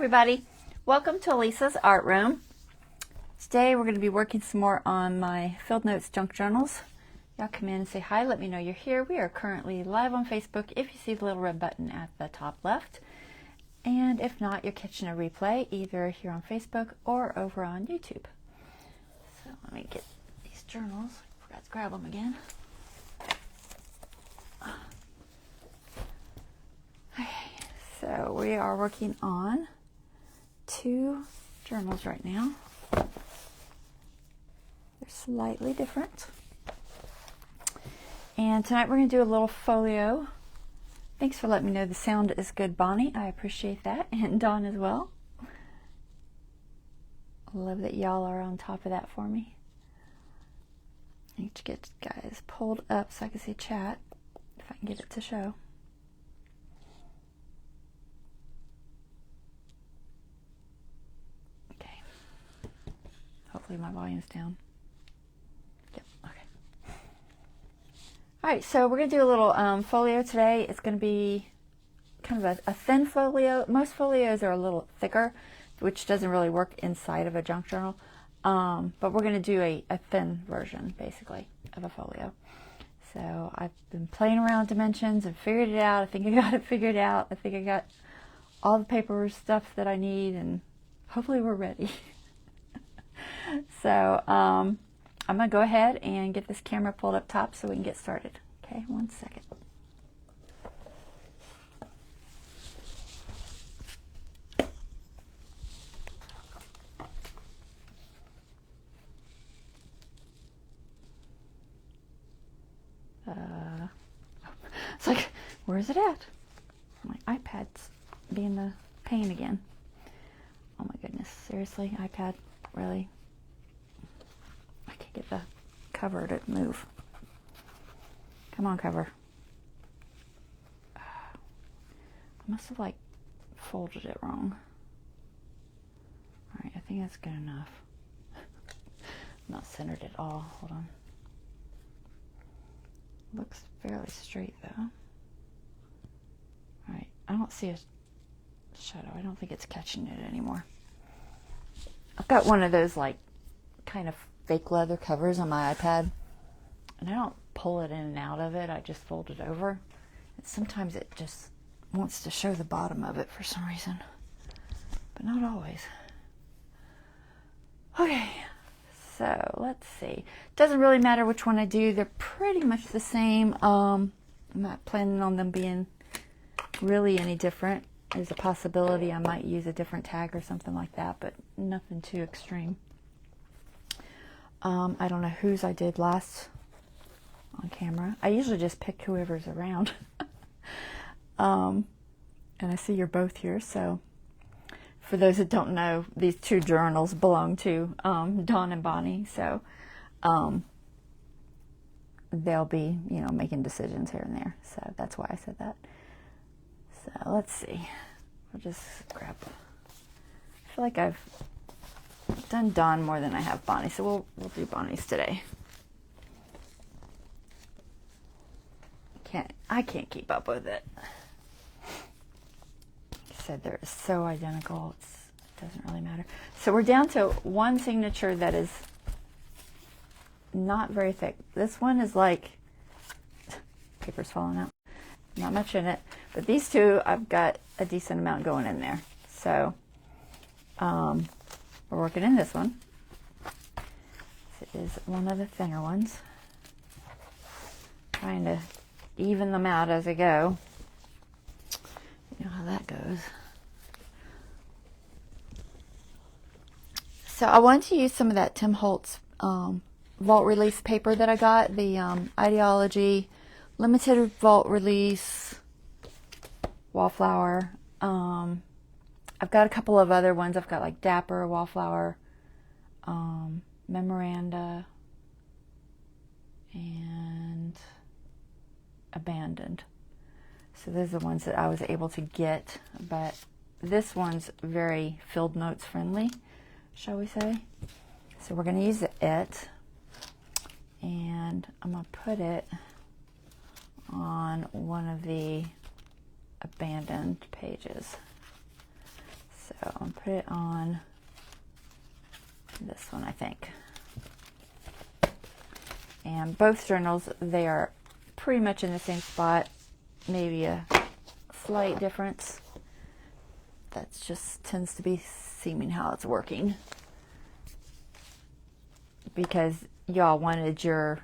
everybody, welcome to Lisa's Art Room. Today we're going to be working some more on my Field Notes junk journals. Y'all come in and say hi, let me know you're here. We are currently live on Facebook if you see the little red button at the top left. And if not, you're catching a replay either here on Facebook or over on YouTube. So let me get these journals. Forgot to grab them again. Okay, so we are working on 2 journals right now. They're slightly different. And tonight we're going to do a little folio. Thanks for letting me know the sound is good, Bonnie. I appreciate that. And Dawn as well. I love that y'all are on top of that for me. I need to get you guys pulled up so I can see chat, if I can get it to show. Okay. Hopefully my volume's down. Yep, okay. All right, so we're going to do a little folio today. It's going to be kind of a thin folio. Most folios are a little thicker, which doesn't really work inside of a junk journal. But we're going to do a thin version, basically, of a folio. So I've been playing around with dimensions and figured it out. I think I got it figured out. I think I got all the paper stuff that I need, and hopefully we're ready. So I'm going to go ahead and get this camera pulled up top so we can get started. Okay, 1 second. It's like, where is it at? My iPad's being the pain again. Oh my goodness, seriously, iPad, really? I can't get the cover to move. Come on, cover. I must have like folded it wrong. Alright, I think that's good enough. Not centered at all. Hold on. Looks fairly straight though. Alright, I don't see a shadow. I don't think it's catching it anymore. I've got one of those like kind of fake leather covers on my iPad, and I don't pull it in and out of it. I just fold it over. And sometimes it just wants to show the bottom of it for some reason, but not always. Okay. So let's see. Doesn't really matter which one I do. They're pretty much the same. I'm not planning on them being really any different. There's a possibility I might use a different tag or something like that, but nothing too extreme. I don't know whose I did last on camera. I usually just pick whoever's around. And I see you're both here, so for those that don't know, these 2 journals belong to Dawn and Bonnie, so they'll be, you know, making decisions here and there. So that's why I said that. So let's see. We'll just grab. I feel like I've done Dawn more than I have Bonnie, so we'll do Bonnie's today. I can't keep up with it. Said they're so identical, it doesn't really matter. So we're down to one signature that is not very thick. This one is like, paper's falling out, not much in it, but these 2 I've got a decent amount going in there. So we're working in this one. This is one of the thinner ones, trying to even them out as I go. You know how that goes. So I wanted to use some of that Tim Holtz vault release paper that I got, the Ideology limited vault release wallflower. I've got a couple of other ones. I've got like Dapper, Wallflower, Memoranda, and Abandoned. So those are the ones that I was able to get, but this one's very Field Notes friendly, shall we say. So we're going to use it, and I'm going to put it on one of the abandoned pages. So I'll put it on this one, I think. And both journals, they are pretty much in the same spot, maybe a slight difference. That just tends to be seeming how it's working, because y'all wanted your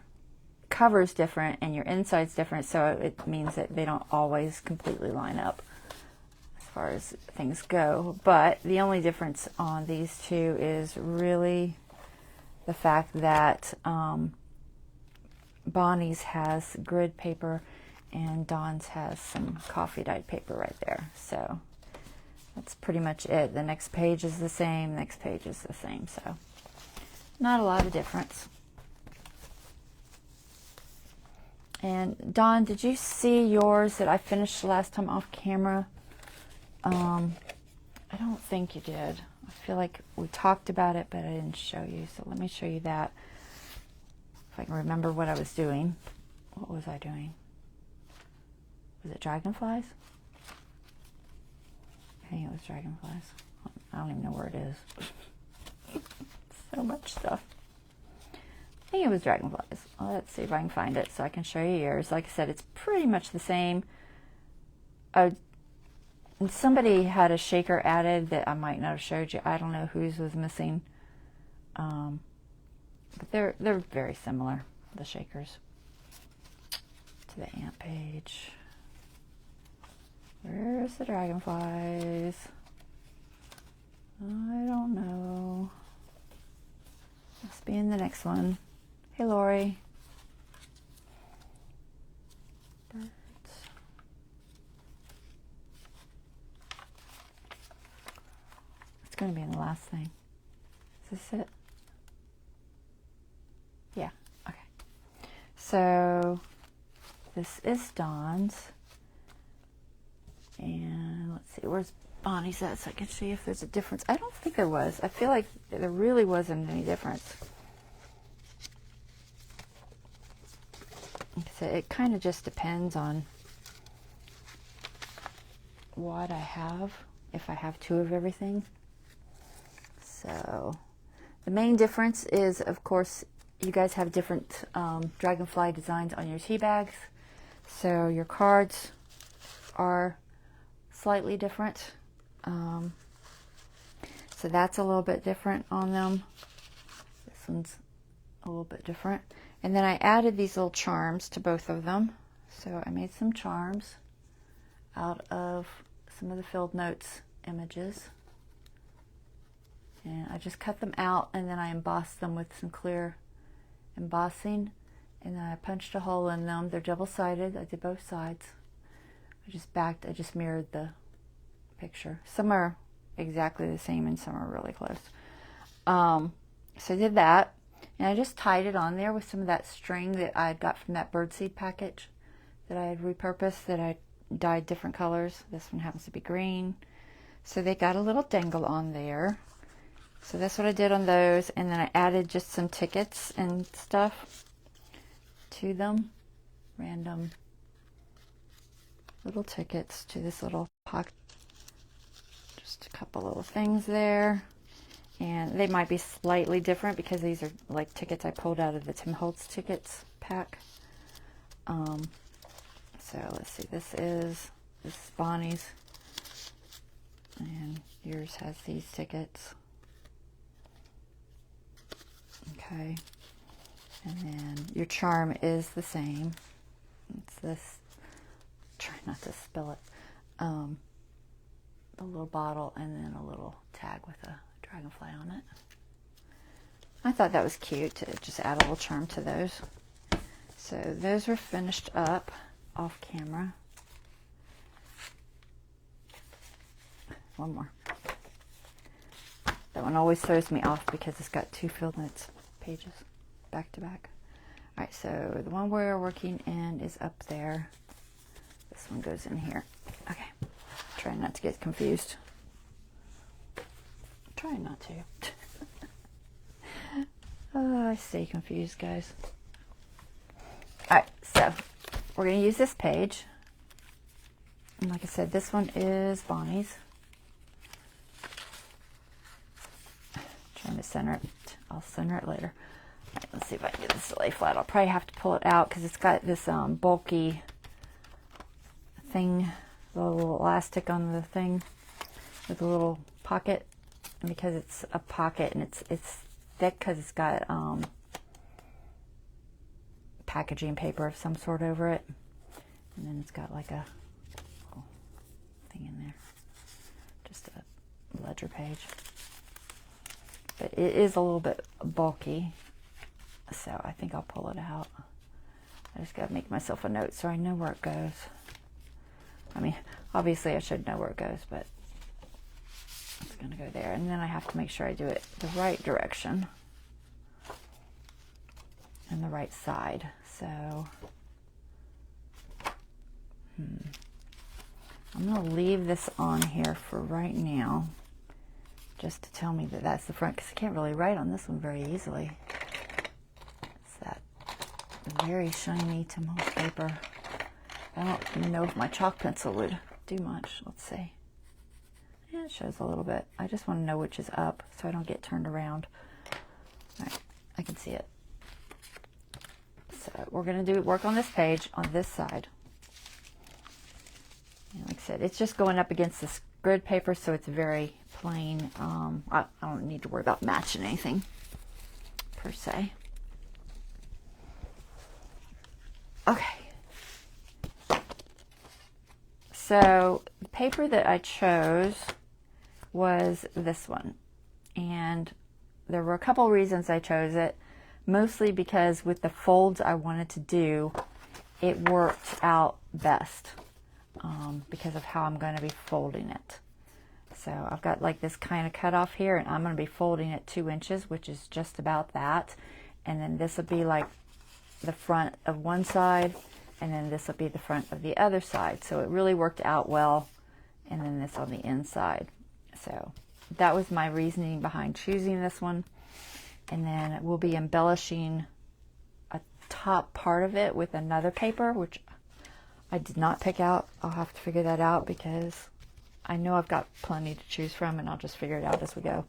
covers different and your insides different, so it means that they don't always completely line up as far as things go. But the only difference on these two is really the fact that Bonnie's has grid paper and Dawn's has some coffee dyed paper right there. So that's pretty much it. The next page is the same, next page is the same, so not a lot of difference. And Dawn, did you see yours that I finished last time off camera? I don't think you did. I feel like we talked about it, but I didn't show you, so let me show you that. If I can remember what I was doing. What was I doing? Was it dragonflies? I think it was dragonflies. I don't even know where it is. So much stuff. I think it was dragonflies. Well, let's see if I can find it so I can show you yours. Like I said, it's pretty much the same. Somebody had a shaker added that I might not have showed you. I don't know whose was missing. But they're very similar, the shakers. To the ant page. Where's the dragonflies? I don't know. Must be in the next one. Hey, Lori. Birds. It's going to be in the last thing. Is this it? Yeah, okay. So this is Dawn's. And let's see, where's Bonnie's at so I can see if there's a difference. I don't think there was. I feel like there really wasn't any difference. So it kind of just depends on what I have, if I have two of everything. So the main difference is, of course, you guys have different dragonfly designs on your tea bags. So your cards are slightly different. So that's a little bit different on them. This one's a little bit different. And then I added these little charms to both of them. So I made some charms out of some of the Field Notes images. And I just cut them out and then I embossed them with some clear embossing. And then I punched a hole in them. They're double-sided. I did both sides. I just mirrored the picture. Some are exactly the same and some are really close. So I did that. And I just tied it on there with some of that string that I got from that birdseed package that I had repurposed, that I dyed different colors. This one happens to be green. So they got a little dangle on there. So that's what I did on those. And then I added just some tickets and stuff to them. Random little tickets to this little pocket. Just a couple little things there. And they might be slightly different because these are like tickets I pulled out of the Tim Holtz tickets pack. So let's see, this is Bonnie's. And yours has these tickets. Okay. And then your charm is the same. It's this, try not to spill it. A little bottle and then a little tag with a dragonfly on it. I thought that was cute to just add a little charm to those. So those were finished up off camera. One more. That one always throws me off because it's got two Field Notes pages back to back. Alright, so the one we're working in is up there. This one goes in here. Okay. Trying not to get confused. Trying not to. Oh, I stay confused, guys. Alright, so we're going to use this page. And like I said, this one is Bonnie's. center it. I'll center it later. All right, let's see if I can get this to lay flat. I'll probably have to pull it out because it's got this bulky thing, the little elastic on the thing with a little pocket. And because it's a pocket and it's thick because it's got packaging paper of some sort over it. And then it's got like a little thing in there. Just a ledger page. But it is a little bit bulky. So I think I'll pull it out. I just got to make myself a note so I know where it goes. I mean, obviously I should know where it goes, but it's going to go there. And then I have to make sure I do it the right direction and the right side. So I'm going to leave this on here for right now, just to tell me that that's the front, because I can't really write on this one very easily. It's that very shiny Tomos paper. I don't even know if my chalk pencil would do much. Let's see. Yeah, it shows a little bit. I just want to know which is up so I don't get turned around. All right, I can see it. So we're going to work on this page on this side. And like I said, it's just going up against this grid paper, so it's very plain. I don't need to worry about matching anything per se. Okay. So the paper that I chose was this one, and there were a couple reasons I chose it. Mostly because with the folds I wanted to do, it worked out best because of how I'm going to be folding it. So I've got like this kind of cut off here, and I'm going to be folding it 2 inches, which is just about that. And then this will be like the front of one side, and then this will be the front of the other side. So it really worked out well. And then this on the inside. So that was my reasoning behind choosing this one. And then we'll be embellishing a top part of it with another paper, which I did not pick out. I'll have to figure that out because I know I've got plenty to choose from, and I'll just figure it out as we go.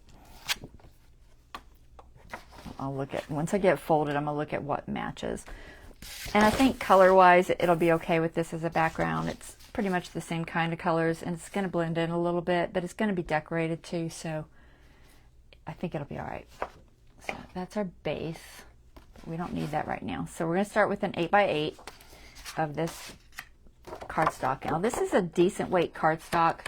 I'll look at, once I get folded, I'm going to look at what matches. And I think color-wise, it'll be okay with this as a background. It's pretty much the same kind of colors, and it's going to blend in a little bit, but it's going to be decorated too, so I think it'll be all right. So that's our base. We don't need that right now. So we're going to start with an 8x8 of this cardstock. Now this is a decent weight cardstock.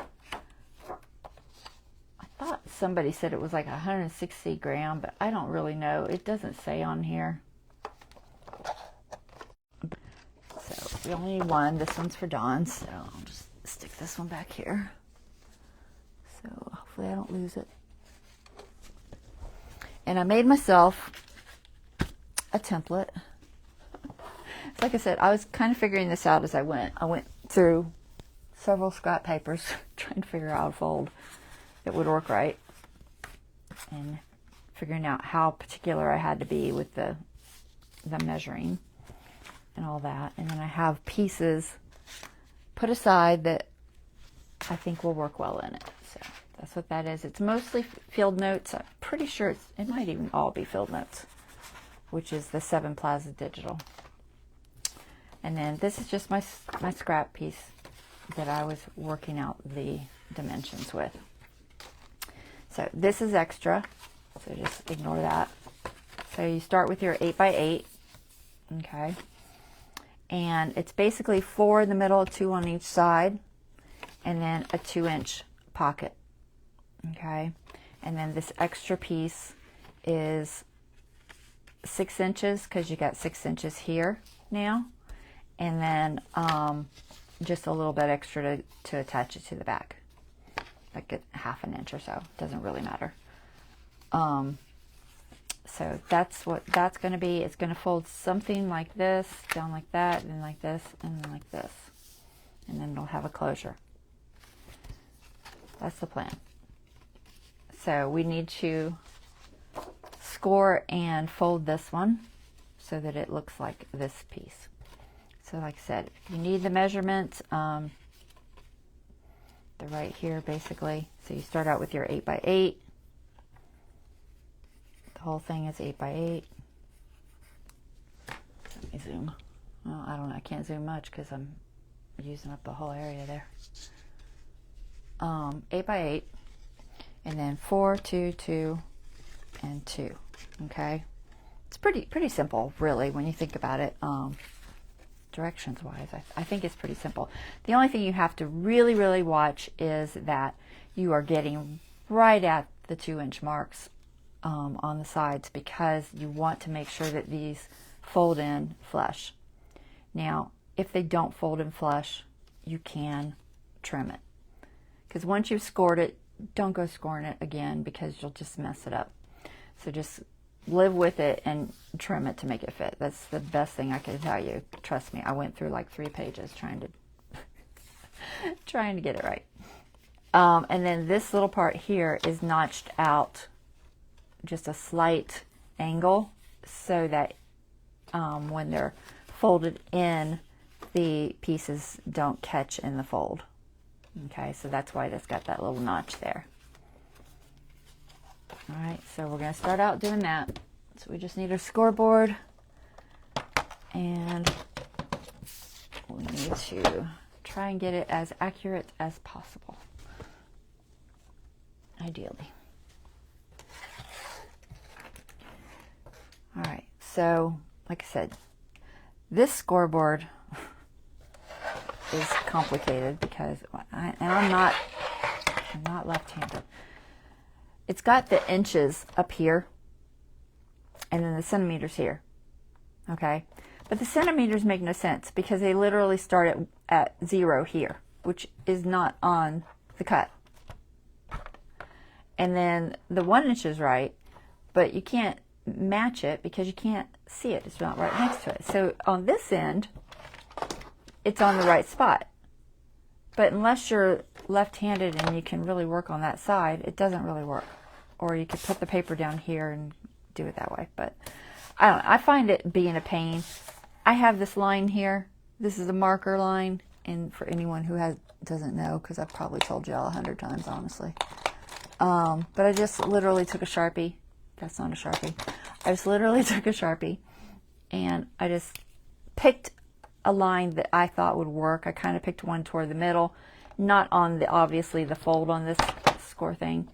I thought somebody said it was like 160 gram, but I don't really know. It doesn't say on here. So we only need one. This one's for Dawn, so I'll just stick this one back here. So hopefully I don't lose it. And I made myself a template. Like I said, I was kind of figuring this out as I went. I went through several scrap papers trying to figure out a fold that would work right. And figuring out how particular I had to be with the measuring and all that. And then I have pieces put aside that I think will work well in it. So that's what that is. It's mostly field notes. I'm pretty sure it might even all be field notes, which is the 7 Plaza Digital. And then this is just my scrap piece that I was working out the dimensions with. So this is extra, so just ignore that. So you start with your 8x8, okay? And it's basically 4 in the middle, 2 on each side, and then a 2-inch pocket. Okay, and then this extra piece is 6 inches because you got 6 inches here now, and then just a little bit extra to attach it to the back, like a ½ an inch or so. Doesn't really matter. So that's what that's going to be. It's going to fold something like this, down like that, then like this, and then like this, and then it'll have a closure. That's the plan. So we need to score and fold this one so that it looks like this piece. So like I said, if you need the measurements, they're right here basically. So you start out with your 8x8. whole thing is 8 by 8. Let me zoom. Well, I don't know. I can't zoom much because I'm using up the whole area there. 8 by 8, and then 4, 2, 2, and 2. Okay, it's pretty simple, really, when you think about it. Directions wise, I think it's pretty simple. The only thing you have to really watch is that you are getting right at the 2-inch marks on the sides, because you want to make sure that these fold in flush. Now, if they don't fold in flush, you can trim it, because once you've scored it, don't go scoring it again, because you'll just mess it up. So just live with it and trim it to make it fit. That's the best thing I can tell you. Trust me, I went through like 3 pages trying to get it right. And then this little part here is notched out just a slight angle, so that when they're folded in, the pieces don't catch in the fold. Okay, so that's why it's got that little notch there. All right, so we're going to start out doing that. So we just need our scoreboard, and we need to try and get it as accurate as possible, ideally. All right, so like I said, this scoreboard is complicated because I'm not left-handed. It's got the inches up here and then the centimeters here, okay? But the centimeters make no sense because they literally start at 0 here, which is not on the cut. And then the 1 inch is right, but you can't match it because you can't see it. It's not right next to it. So on this end, it's on the right spot. But unless you're left-handed and you can really work on that side, it doesn't really work. Or you could put the paper down here and do it that way. But I don't know. I find it being a pain. I have this line here. This is a marker line. And for anyone who doesn't know, because I've probably told you all 100 times, honestly. But I just literally took a Sharpie. That's not a Sharpie. I just literally took a Sharpie. And I just picked a line that I thought would work. I kind of picked one toward the middle, not on obviously the fold on this score thing,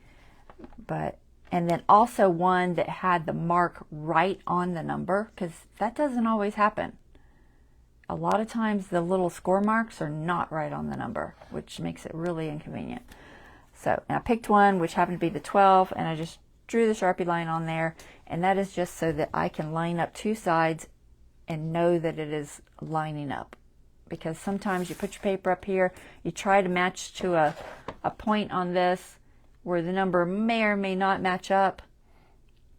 and then also one that had the mark right on the number, because that doesn't always happen. A lot of times the little score marks are not right on the number, which makes it really inconvenient. So, and I picked one which happened to be the 12, and I just drew the Sharpie line on there, and that is just so that I can line up 2 sides and know that it is lining up. Because sometimes you put your paper up here, you try to match to a point on this where the number may or may not match up,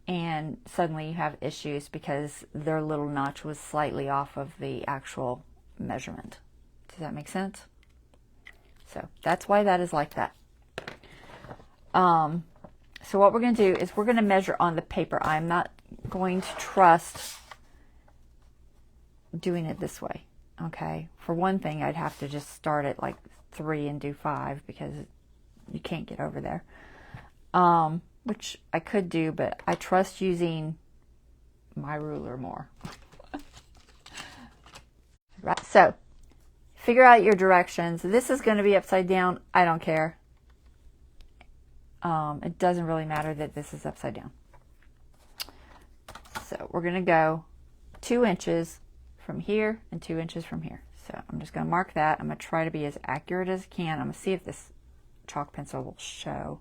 and suddenly you have issues because their little notch was slightly off of the actual measurement. Does that make sense? So that's why that is like that. So what we're going to do is we're going to measure on the paper. I'm not going to trust doing it this way. Okay, for one thing, I'd have to just start at like 3 and do 5 because you can't get over there. Which I could do, but I trust using my ruler more. Right, so figure out your directions. This is going to be upside down. I don't care. It doesn't really matter that this is upside down. So we're going to go 2 inches from here and 2 inches from here. So I'm just going to mark that. I'm going to try to be as accurate as I can. I'm going to see if this chalk pencil will show,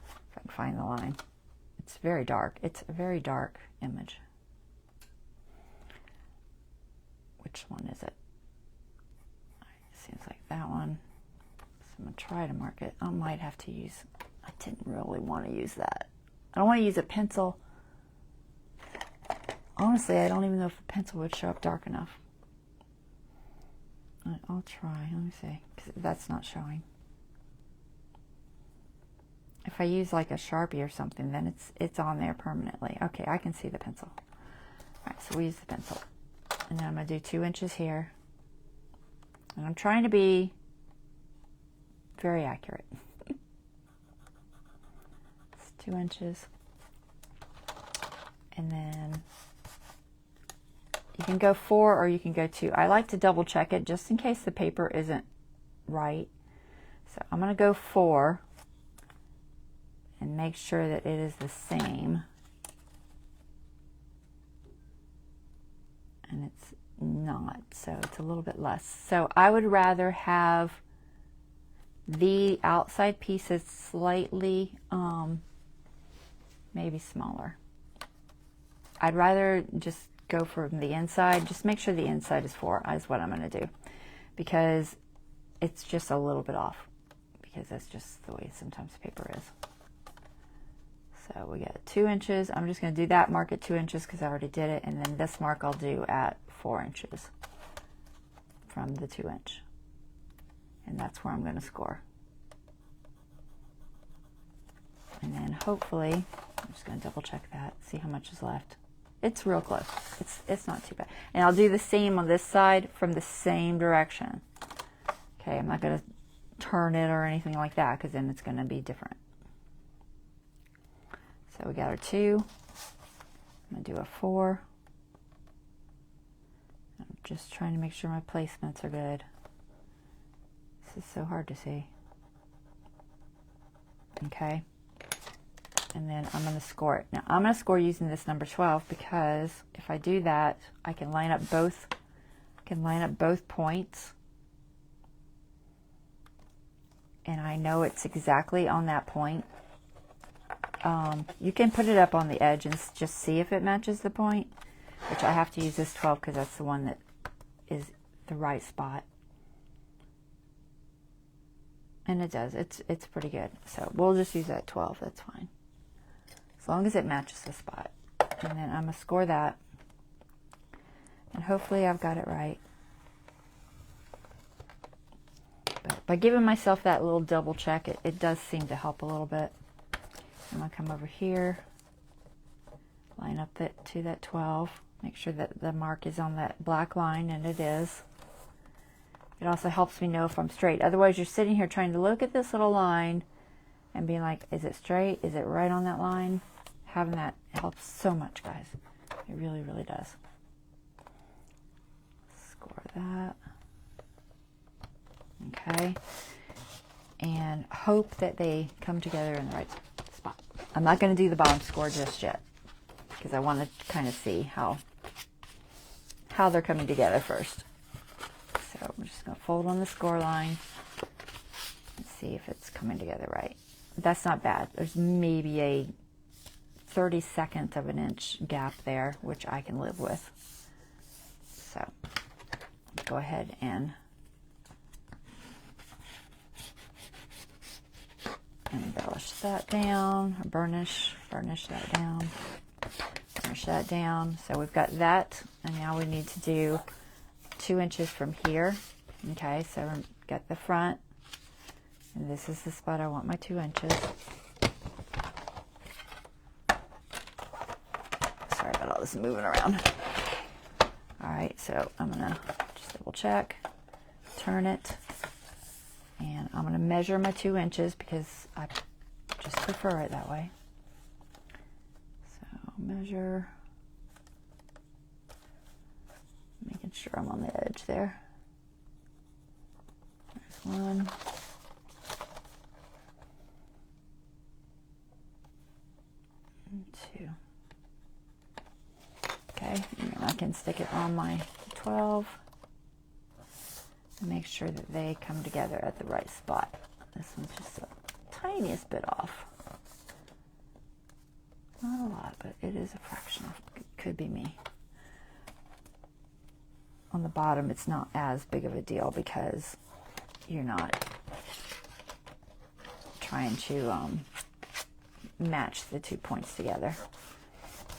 if I can find the line. It's very dark. It's a very dark image. Which one is it? Seems like that one. So I'm going to try to mark it. I might have to use, I didn't really want to use that. I don't want to use a pencil. Honestly, I don't even know if a pencil would show up dark enough. I'll try. Let me see. 'Cause that's not showing. If I use like a Sharpie or something, then it's on there permanently. Okay, I can see the pencil. All right, so we use the pencil. And then I'm going to do 2 inches here. And I'm trying to be very accurate. It's 2 inches. And then you can go 4 or you can go 2. I like to double check it just in case the paper isn't right. So I'm going to go 4 and make sure that it is the same. And it's not, so it's a little bit less. So I would rather have the outside pieces slightly maybe smaller. I'd rather just go from the inside. Just make sure the inside is 4 is what I'm going to do, because it's just a little bit off, because that's just the way sometimes paper is. So we got 2 inches. I'm just going to do that, mark at 2 inches because I already did it, and then this mark I'll do at 4 inches from the 2 inch, and that's where I'm going to score. And then hopefully, I'm just going to double check that, see how much is left. It's real close. It's not too bad. And I'll do the same on this side from the same direction. Okay, I'm not going to turn it or anything like that, because then it's going to be different. So we got our 2. I'm going to do a 4. I'm just trying to make sure my placements are good. This is so hard to see. Okay. And then I'm going to score it. Now I'm going to score using this number 12, because if I do that, I can line up both points, and I know it's exactly on that point. You can put it up on the edge and just see if it matches the point, which I have to use this 12 because that's the one that is the right spot. And it does. It's pretty good. So we'll just use that 12. That's fine, as long as it matches the spot. And then I'm going to score that, and hopefully I've got it right. But by giving myself that little double check, it does seem to help a little bit. I'm going to come over here, line up to that 12, make sure that the mark is on that black line, and it is. It also helps me know if I'm straight. Otherwise, you're sitting here trying to look at this little line and being like, is it straight? Is it right on that line? Having that helps so much, guys. It really, really does. Score that. Okay. And hope that they come together in the right spot. I'm not going to do the bottom score just yet, because I want to kind of see how they're coming together first. So I'm just going to fold on the score line and see if it's coming together right. That's not bad. There's maybe a 32nd of an inch gap there, which I can live with. So go ahead and embellish that down, or burnish that down, burnish that down. So we've got that, and now we need to do 2 inches from here. Okay, so we've got the front, and this is the spot I want my 2 inches. Sorry about all this moving around. All right, so I'm gonna just double check, turn it, and I'm gonna measure my 2 inches because I just prefer it that way. So measure, making sure I'm on the edge there. There's 1. And 2. Okay, and I can stick it on my 12 and make sure that they come together at the right spot. This one's just the tiniest bit off. Not a lot, but it is a fraction. It could be me. On the bottom, it's not as big of a deal because you're not trying to match the 2 points together.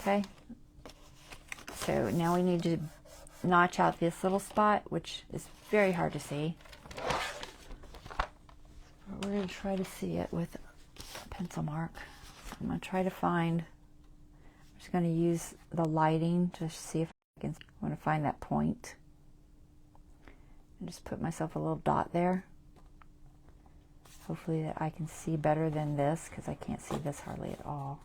Okay, so now we need to notch out this little spot, which is very hard to see. We're going to try to see it with a pencil mark. So I'm going to try to find, I'm just going to use the lighting to see if I can, I want to find that point. And just put myself a little dot there. Hopefully that I can see better than this, because I can't see this hardly at all.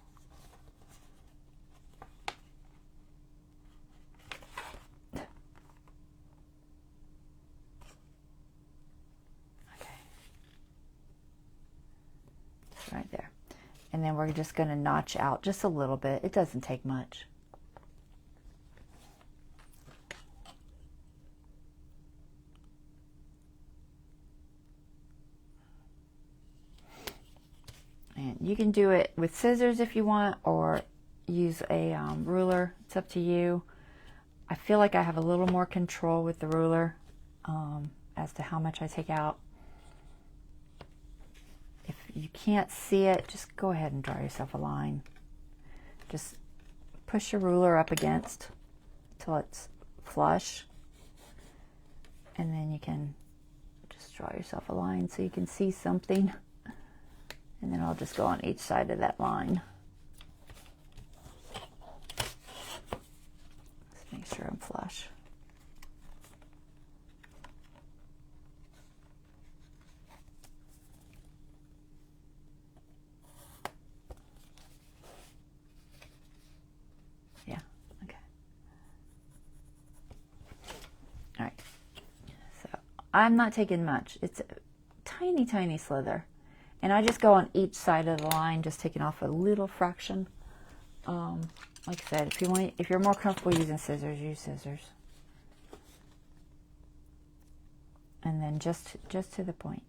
And then we're just going to notch out just a little bit. It doesn't take much. And you can do it with scissors if you want, or use a ruler. It's up to you. I feel like I have a little more control with the ruler as to how much I take out. If you can't see it, just go ahead and draw yourself a line. Just push your ruler up against till it's flush, and then you can just draw yourself a line so you can see something. And then I'll just go on each side of that line. Just make sure I'm flush. Yeah, okay. All right. So I'm not taking much. It's a tiny, tiny slither. And I just go on each side of the line, just taking off a little fraction. Like I said, if you're more comfortable using scissors, use scissors. And then just to the point.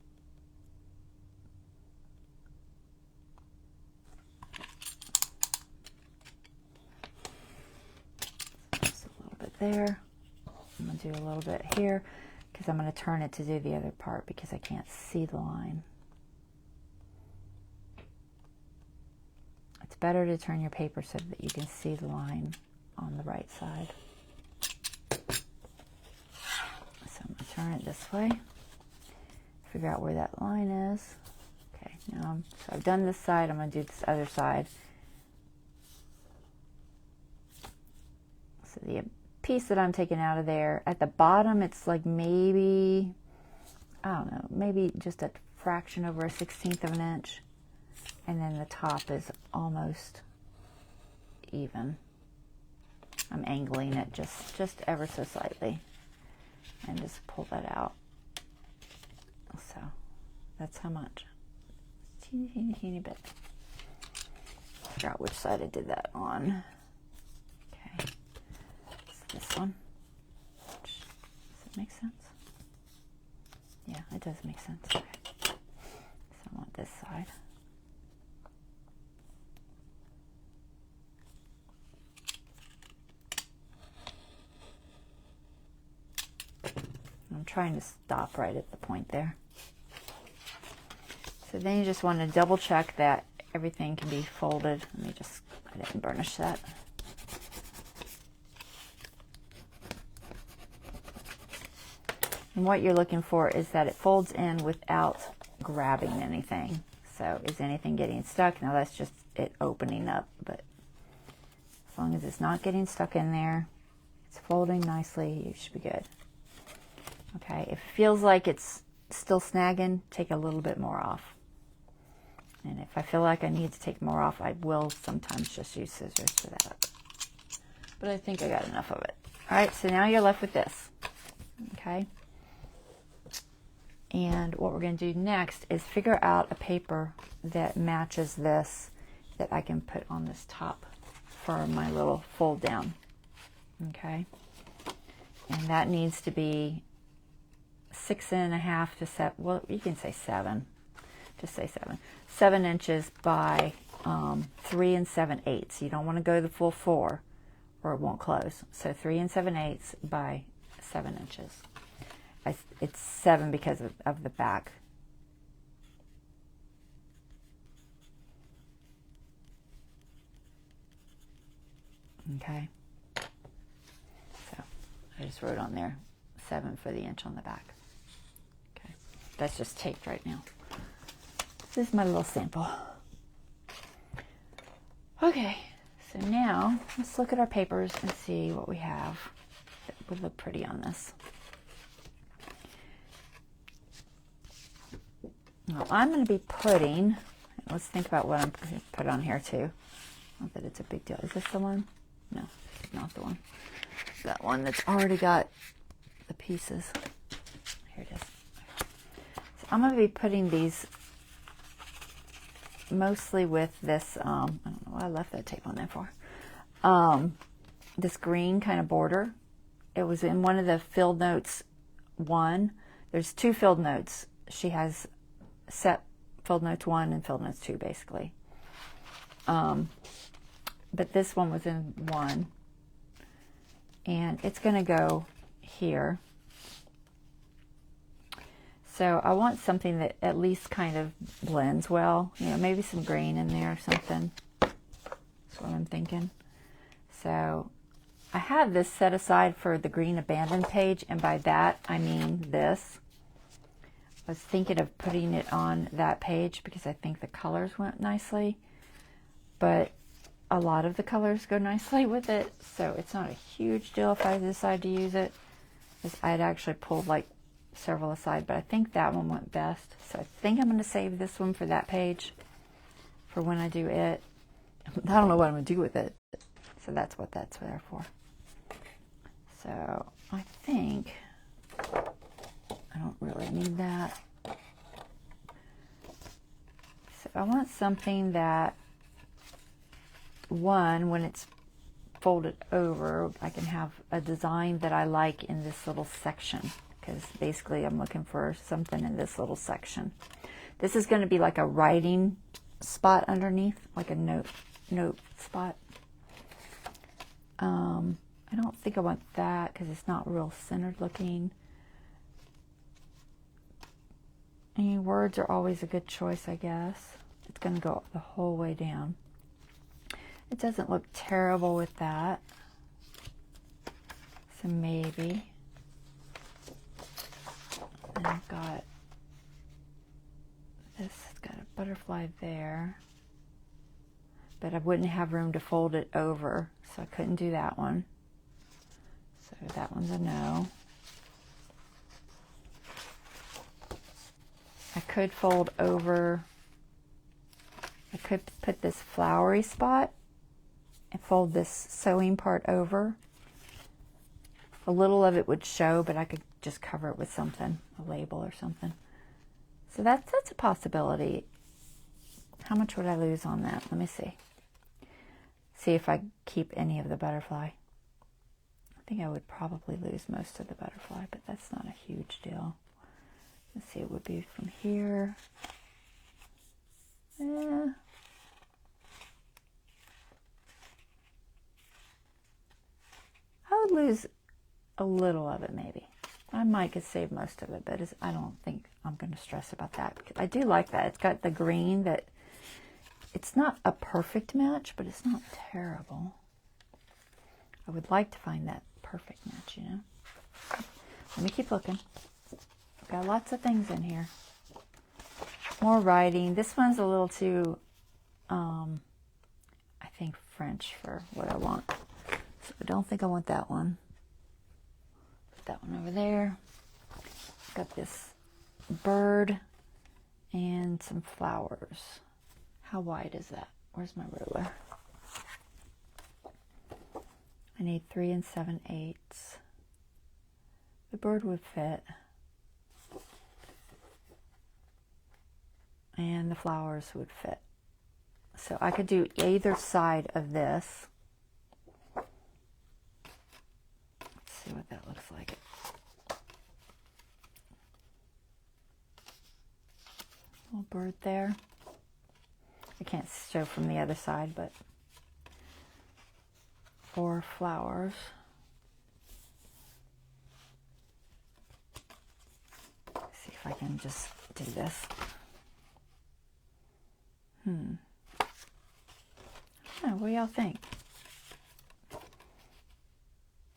Just a little bit there. I'm going to do a little bit here because I'm going to turn it to do the other part because I can't see the line. It's better to turn your paper so that you can see the line on the right side. So I'm going to turn it this way, figure out where that line is. Okay, now so I've done this side, I'm going to do this other side. So the piece that I'm taking out of there, at the bottom it's like maybe, I don't know, maybe just a fraction over a 1/16 of an inch. And then the top is almost even. I'm angling it just ever so slightly. And just pull that out. So that's how much. Teeny, teeny, teeny bit. Figure out which side I did that on. Okay. So this one. Does it make sense? Yeah, it does make sense. Okay. So I want this side. I'm trying to stop right at the point there. So then you just want to double check that everything can be folded. Let me just, I didn't burnish that. And what you're looking for is that it folds in without grabbing anything. So is anything getting stuck? Now that's just it opening up, but as long as it's not getting stuck in there, it's folding nicely, you should be good. Okay, if it feels like it's still snagging, take a little bit more off. And if I feel like I need to take more off, I will sometimes just use scissors for that. But I think I got enough of it. All right, so now you're left with this. Okay. And what we're going to do next is figure out a paper that matches this that I can put on this top for my little fold down. Okay. And that needs to be 6.5 to 7, well, you can say 7, just say 7. 7 inches by 3 7/8. You don't want to go the full 4 or it won't close. So 3 7/8 by 7 inches. It's 7 because of the back. Okay. So I just wrote on there 7 for the inch on the back. Okay, that's just taped right now. This is my little sample. Okay, so now let's look at our papers and see what we have that would look pretty on this. Now I'm going to be putting, let's think about what I'm going to put on here too. Not that it's a big deal. Is this the one? No, it's not the one. That one that's already got the pieces. Here it is. So I'm going to be putting these mostly with this, I don't know why I left that tape on there for, this green kind of border. It was in one of the field notes 1. There's 2 field notes. She has set field notes 1 and field notes 2, basically. But this one was in 1. And it's going to go here. So I want something that at least kind of blends well. You know, maybe some green in there or something. That's what I'm thinking. So I have this set aside for the green abandoned page, and by that I mean this. I was thinking of putting it on that page because I think the colors went nicely, but a lot of the colors go nicely with it, so it's not a huge deal if I decide to use it. I'd actually pulled like several aside, but I think that one went best, so I think I'm going to save this one for that page for when I do it. I don't know what I'm going to do with it, so that's what that's there for. So I think I don't really need that. So I want something that, one, when it's folded over, I can have a design that I like in this little section, because basically I'm looking for something in this little section. This is going to be like a writing spot underneath, like a note spot. I don't think I want that because it's not real centered looking. Any words are always a good choice, I guess. It's going to go the whole way down. It doesn't look terrible with that. So maybe. And I've got this, it's got a butterfly there. But I wouldn't have room to fold it over, so I couldn't do that one. So that one's a no. I could fold over, I could put this flowery spot and fold this sewing part over. A little of it would show, but I could just cover it with something, a label or something. So that's a possibility. How much would I lose on that? Let me see. See if I keep any of the butterfly. I think I would probably lose most of the butterfly, but that's not a huge deal. Let's see, it would be from here. I would lose a little of it maybe. I might could save most of it, but I don't think I'm going to stress about that, because I do like that. It's got the green that, it's not a perfect match, but it's not terrible. I would like to find that perfect match, you know. Let me keep looking. I've got lots of things in here. More writing. This one's a little too, I think, French for what I want. So I don't think I want that one. Put that one over there. Got this bird and some flowers. How wide is that? Where's my ruler? I need 3 7/8. The bird would fit. And the flowers would fit. So I could do either side of this. Let's see what that looks like. Little bird there. I can't show from the other side, but 4 flowers. Let's see if I can just do this. Oh, what do y'all think?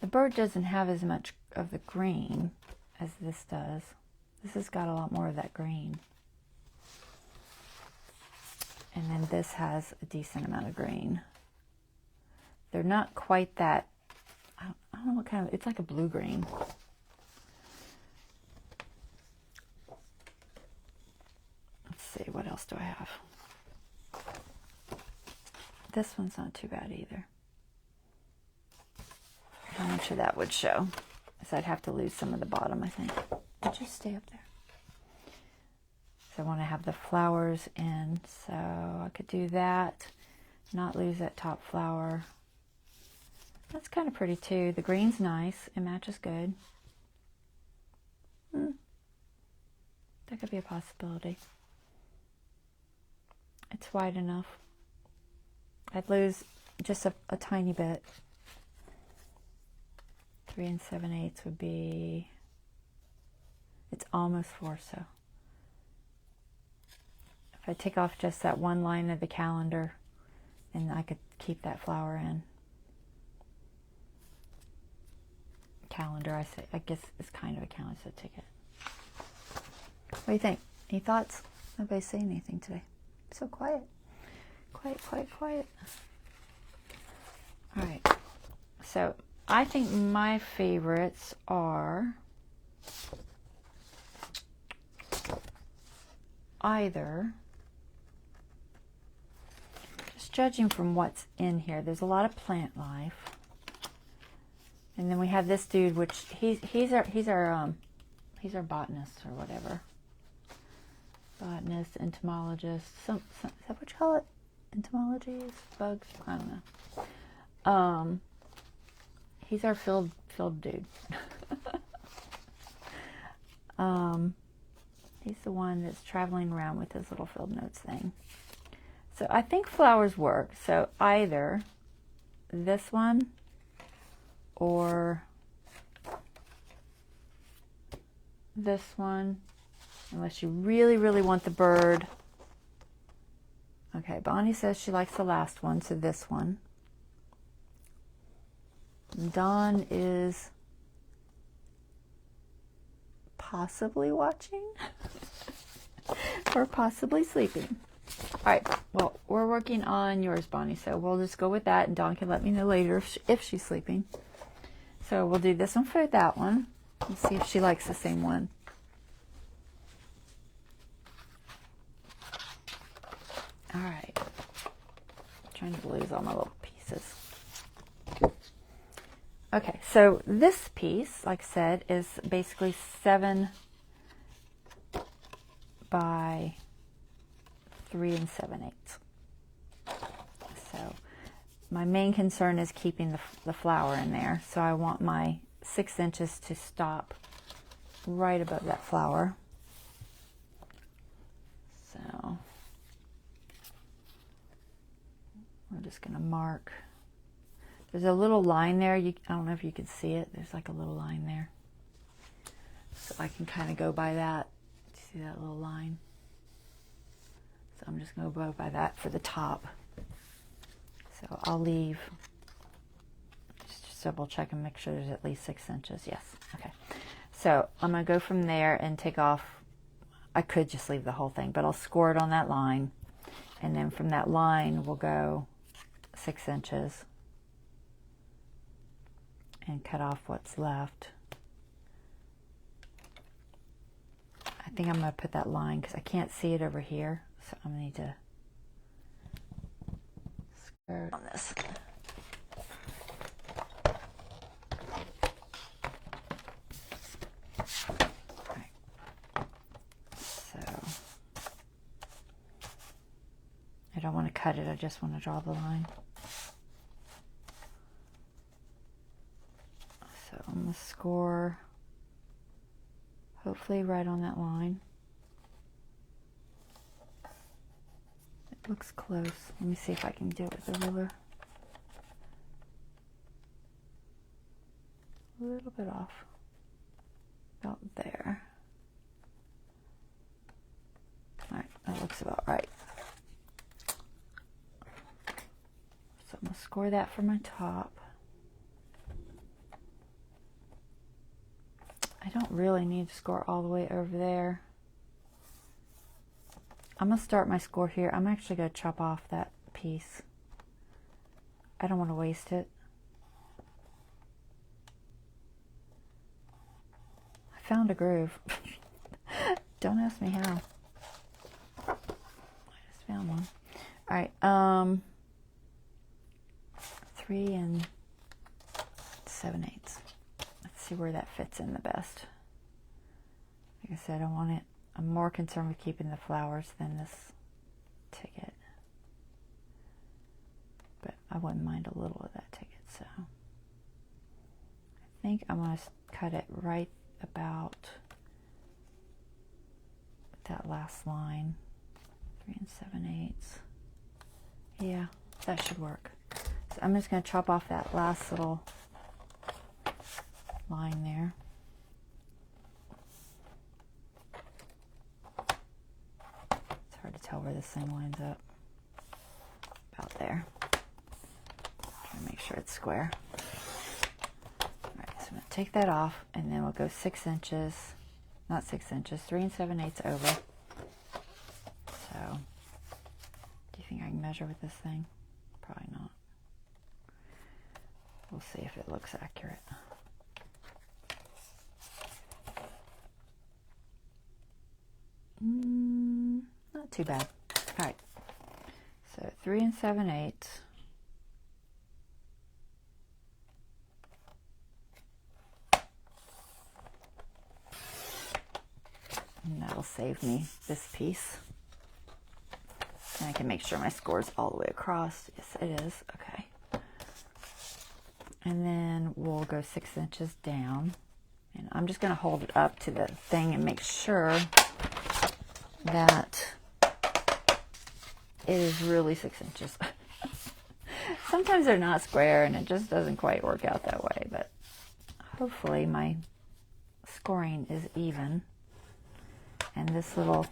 The bird doesn't have as much of the green as this does. This has got a lot more of that green. And then this has a decent amount of green. They're not quite that, I don't know what kind of, it's like a blue-green. Let's see, what else do I have? This one's not too bad either. How much of that would show? So I'd have to lose some of the bottom, I think. Would you stay up there? So I want to have the flowers in, so I could do that, not lose that top flower. That's kind of pretty too. The green's nice, it matches good. That could be a possibility. It's wide enough. I'd lose just a tiny bit. 3 7/8 would be, it's almost 4, so. If I take off just that one line of the calendar, and I could keep that flower in. Calendar, I guess it's kind of a calendar, so take it. What do you think? Any thoughts? Nobody's saying anything today. So quiet. Quiet, quiet, quiet. All right. So I think my favorites are either, just judging from what's in here, there's a lot of plant life. And then we have this dude, which he's our botanist or whatever. Botanist, entomologist, is that what you call it? Entomologies, bugs, I don't know. He's our field dude. He's the one that's traveling around with his little field notes thing. So I think flowers work. So either this one or this one, unless you really, really want the bird. Okay, Bonnie says she likes the last one, so this one. Dawn is possibly watching or possibly sleeping. All right, well, we're working on yours, Bonnie, so we'll just go with that, and Dawn can let me know later if she's sleeping. So we'll do this one for that one and see if she likes the same one. All right, I'm trying to lose all my little pieces. Okay, so this piece, like I said, is basically 7 by 3 7/8. So my main concern is keeping the flower in there. So I want my 6 inches to stop right above that flower. So I'm just going to mark. There's a little line there. I don't know if you can see it. There's like a little line there. So I can kind of go by that. See that little line? So I'm just going to go by that for the top. So I'll leave, just double check and make sure there's at least 6 inches. Yes. Okay. So I'm going to go from there and take off. I could just leave the whole thing, but I'll score it on that line. And then from that line, we'll go 6 inches. And cut off what's left. I think I'm going to put that line because I can't see it over here. So I'm going to need to square it on this. Alright. So I don't want to cut it, I just want to draw the line. So I'm going to score hopefully right on that line. It looks close. Let me see if I can do it with a ruler. A little bit off. About there. Alright, that looks about right. So I'm going to score that for my top. I don't really need to score all the way over there. I'm going to start my score here. I'm actually going to chop off that piece. I don't want to waste it. I found a groove. Don't ask me how. I just found one. Alright, 3 7/8. Let's see where that fits in the best. Like I said, I want it I'm more concerned with keeping the flowers than this ticket. But I wouldn't mind a little of that ticket, so I think I'm going to cut it right about that last line, 3 7/8. Yeah, that should work. So I'm just going to chop off that last little line there. It's hard to tell where this thing lines up. About there. Try to make sure it's square. Alright, so I'm going to take that off, and then we'll go 6 inches, not 6 inches, 3 7/8 over. So, do you think I can measure with this thing? Probably not. We'll see if it looks accurate. Not too bad. Alright, so 3 7/8. And that'll save me this piece. And I can make sure my score is all the way across. Yes, it is. Okay. And then we'll go 6 inches down. And I'm just going to hold it up to the thing and make sure that it is really 6 inches. Sometimes they're not square and it just doesn't quite work out that way, but hopefully my scoring is even and this little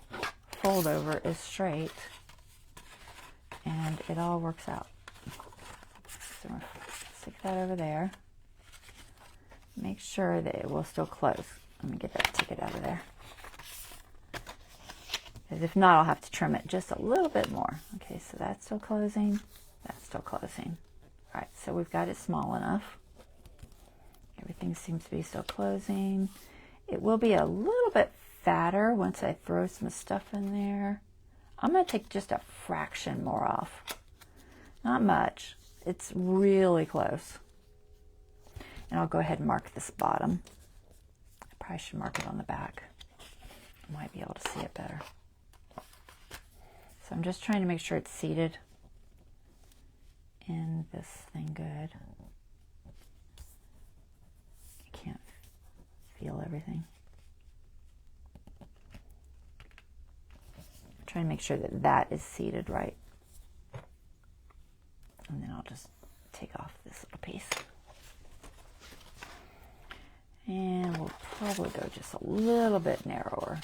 fold over is straight and it all works out. So I'm going to stick that over there. Make sure that it will still close. Let me get that ticket out of there. Because if not, I'll have to trim it just a little bit more. Okay, so that's still closing. That's still closing. All right, so we've got it small enough. Everything seems to be still closing. It will be a little bit fatter once I throw some stuff in there. I'm going to take just a fraction more off. Not much. It's really close. And I'll go ahead and mark this bottom. I probably should mark it on the back. I might be able to see it better. So I'm just trying to make sure it's seated in this thing good. I can't feel everything. I'm trying to make sure that that is seated right. And then I'll just take off this little piece. And we'll probably go just a little bit narrower.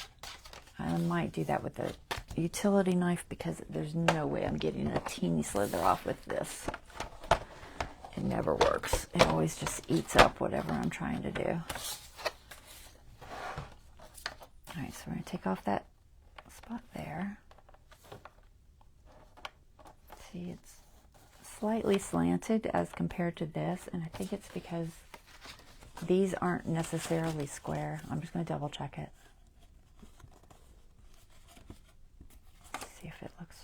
I might do that with the utility knife because there's no way I'm getting a teeny slither off with this. It never works. It always just eats up whatever I'm trying to do. Alright, so we're going to take off that spot there. See, it's slightly slanted as compared to this, and I think it's because these aren't necessarily square. I'm just going to double check it. See if it looks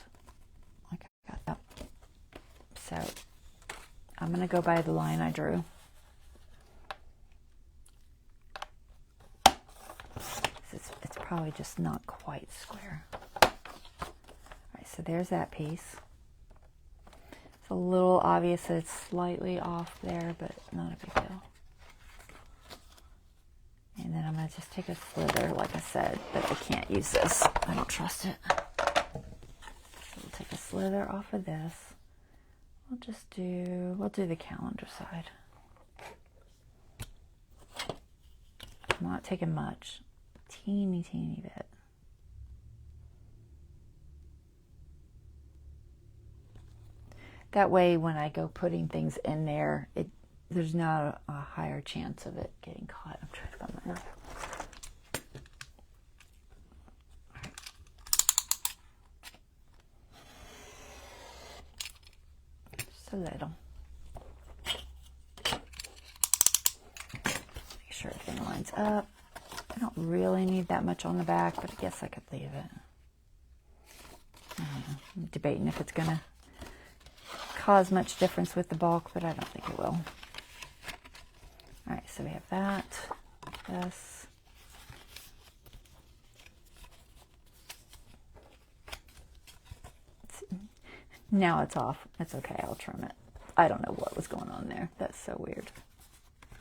like I got that. So I'm going to go by the line I drew. It's probably just not quite square. Alright, so there's that piece. It's a little obvious that it's slightly off there, but not a big deal. And then I'm going to just take a slither, like I said, but I can't use this. I don't trust it. So we'll take a slither off of this. We'll do the calendar side. I'm not taking much. Teeny bit. That way when I go putting things in there, there's not a higher chance of it getting caught. I'm trying to find my knife. Just a little. Make sure everything lines up. I don't really need that much on the back, but I guess I could leave it. I don't know. I'm debating if it's going to cause much difference with the bulk, but I don't think it will. Alright, so we have that, this, Now it's off. It's okay. I'll trim it. I don't know what was going on there. That's so weird.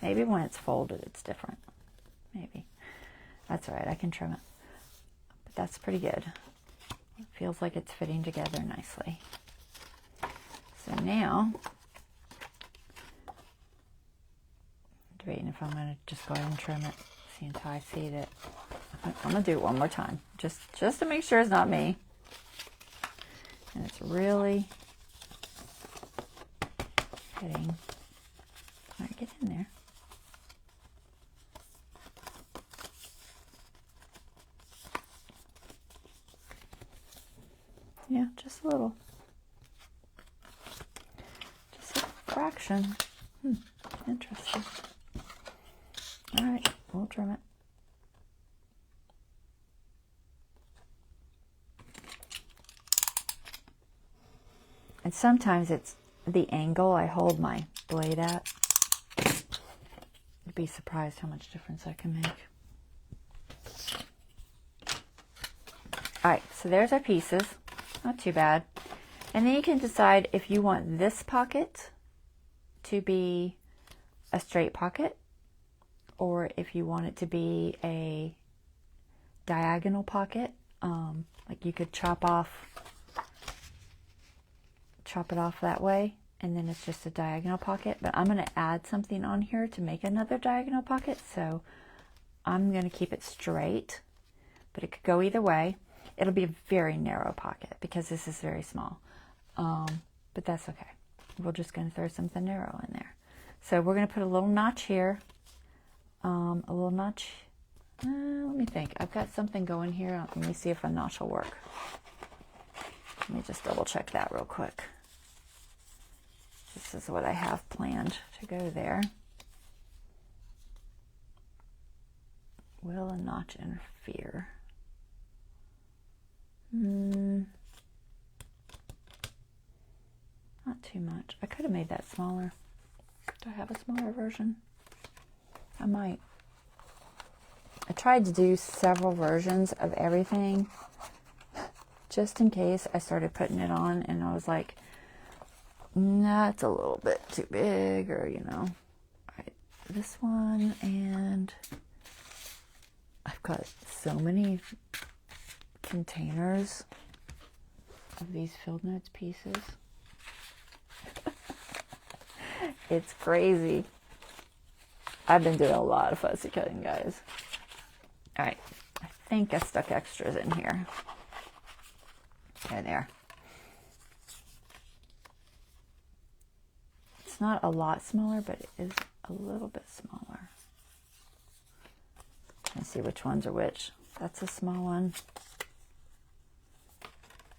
Maybe when it's folded, it's different. Maybe. That's all right. I can trim it. But that's pretty good. It feels like it's fitting together nicely. So now, I'm debating if I'm going to just go ahead and trim it. See until I see it. I'm going to do it one more time. Just to make sure it's not me. And it's really fitting. All right, get in there. Yeah, just a little. Just a fraction. Interesting. All right, we'll trim it. And sometimes it's the angle I hold my blade at. You'd be surprised how much difference I can make. All right, so there's our pieces. Not too bad. And then you can decide if you want this pocket to be a straight pocket, or if you want it to be a diagonal pocket. Like you could chop it off that way, and then it's just a diagonal pocket. But I'm going to add something on here to make another diagonal pocket, so I'm going to keep it straight, but it could go either way. It'll be a very narrow pocket because this is very small, but that's okay. We're just going to throw something narrow in there. So we're going to put a little notch here, a little notch. Let me think. I've got something going here. Let me see if a notch will work. Let me just double check that real quick. This is what I have planned to go there. Will a notch interfere? Not too much. I could have made that smaller. Do I have a smaller version? I might. I tried to do several versions of everything just in case I started putting it on and I was like, nah, it's a little bit too big, or you know. All right, this one, and I've got so many containers of these Field Notes pieces. It's crazy. I've been doing a lot of fussy cutting, guys. All right, I think I stuck extras in here. There. It's not a lot smaller, but it is a little bit smaller. Let's see which ones are which. That's a small one.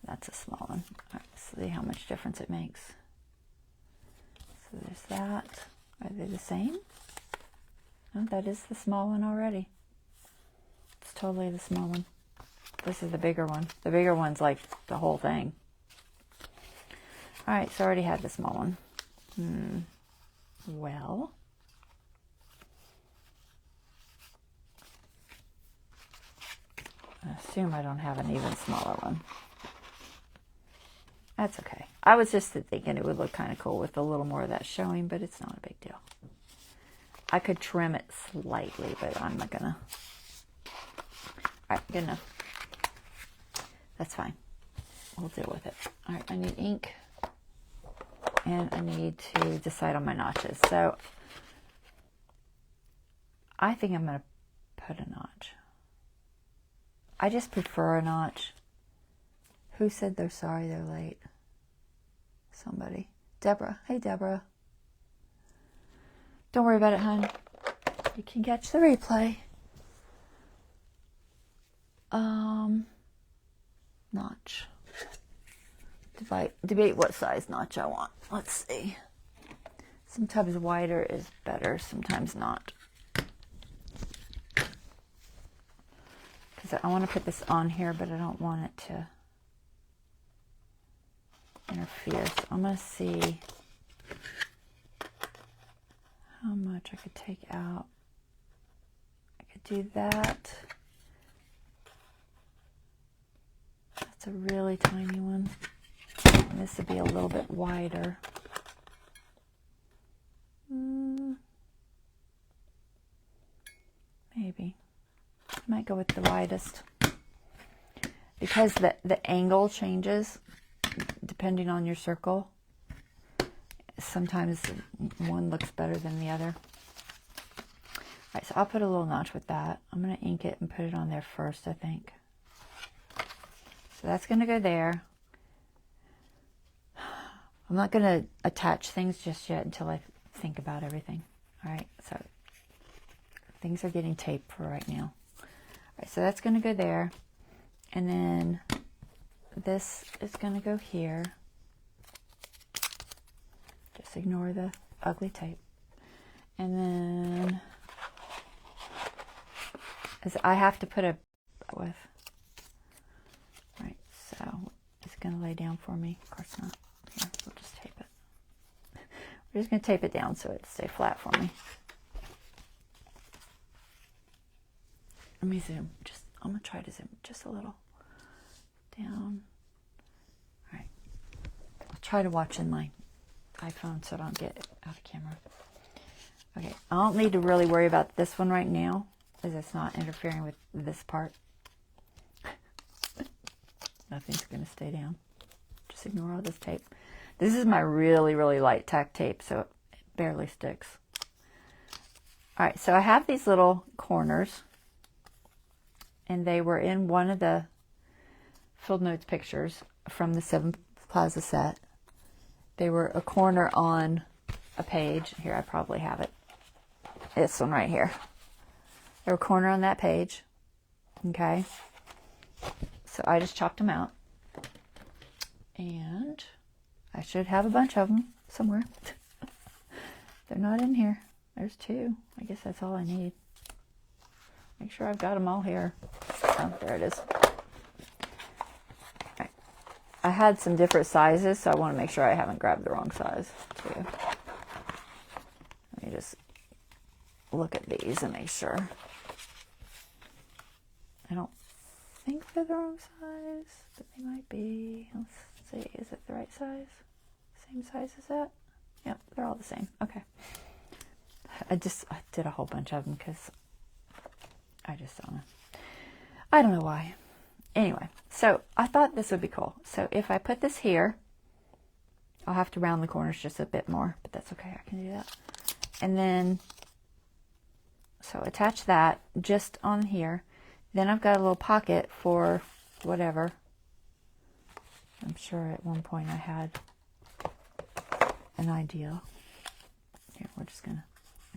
That's a small one. All right, see how much difference it makes. So there's that. Are they the same? Oh, that is the small one already. It's totally the small one. This is the bigger one. The bigger one's like the whole thing. All right, so I already had the small one. Well, I assume I don't have an even smaller one. That's okay. I was just thinking it would look kind of cool with a little more of that showing, but it's not a big deal. I could trim it slightly, but I'm not gonna. All right, good enough. That's fine. We'll deal with it. All right, I need ink, and I need to decide on my notches. So I think I'm going to put a notch. I just prefer a notch. Who said they're sorry they're late? Somebody. Deborah. Hey, Deborah. Don't worry about it, hon. You can catch the replay. Notch. Debate what size notch I want. Let's see. Sometimes wider is better, sometimes not. Because I want to put this on here, but I don't want it to interfere. So I'm going to see how much I could take out. I could do that. That's a really tiny one. And this would be a little bit wider. Maybe. Might go with the widest. Because the angle changes depending on your circle. Sometimes one looks better than the other. All right, so I'll put a little notch with that. I'm going to ink it and put it on there first, I think. So that's going to go there. I'm not going to attach things just yet until I think about everything. All right, so things are getting taped for right now. All right, so that's going to go there. And then this is going to go here. Just ignore the ugly tape. And then as I have to put a with. Right, so it's going to lay down for me. Of course not. Here, we'll just tape it. We're just going to tape it down so it stays flat for me. Let me zoom. I'm going to try to zoom just a little down. All right. I'll try to watch in my iPhone so I don't get out of camera. Okay, I don't need to really worry about this one right now because it's not interfering with this part. Nothing's going to stay down. Just ignore all this tape. This is my really, really light tack tape, so it barely sticks. All right, so I have these little corners, and they were in one of the Field Notes pictures from the 7 Plaza set. They were a corner on a page. Here, I probably have it. This one right here. They were a corner on that page. Okay. So I just chopped them out. And I should have a bunch of them somewhere. They're not in here. There's 2. I guess that's all I need. Make sure I've got them all here. Oh, there it is. Right. I had some different sizes, so I want to make sure I haven't grabbed the wrong size too. Let me just look at these and make sure. I don't think they're the wrong size, but they might be. Let's see, is it the right size? Same size as that? Yep, they're all the same. Okay. I did a whole bunch of them because I just don't know. I don't know why. Anyway, so I thought this would be cool. So if I put this here, I'll have to round the corners just a bit more, but that's okay. I can do that. And then, so attach that just on here. Then I've got a little pocket for whatever. I'm sure at one point I had an idea. Here, we're just gonna,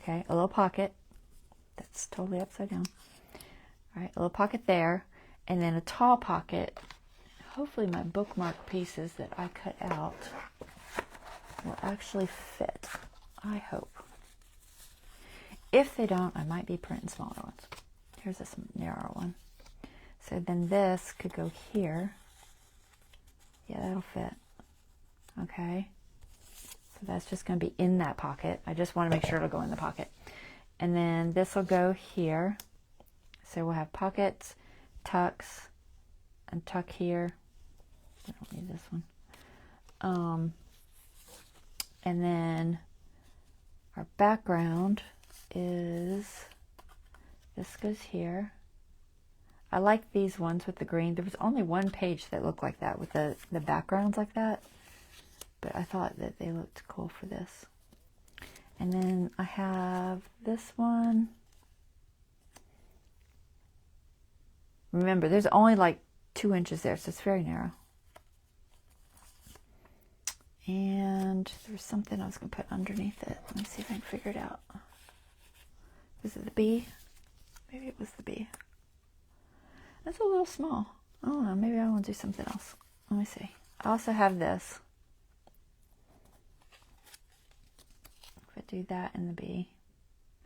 okay, a little pocket. That's totally upside down. All right, a little pocket there, and then a tall pocket. Hopefully my bookmark pieces that I cut out will actually fit. I hope. If they don't, I might be printing smaller ones. Here's a narrow one. So then this could go here. Yeah, that'll fit. Okay. So that's just going to be in that pocket. I just want to make sure it'll go in the pocket. And then this will go here. So we'll have pockets, tucks, and tuck here. I don't need this one. And then our background is, this goes here. I like these ones with the green. There was only one page that looked like that with the backgrounds like that. But I thought that they looked cool for this. And then I have this one. Remember, there's only like 2 inches there, so it's very narrow. And there's something I was going to put underneath it. Let me see if I can figure it out. Was it the bee? Maybe it was the bee. That's a little small. I don't know. Maybe I want to do something else. Let me see. I also have this. If I do that and the bee.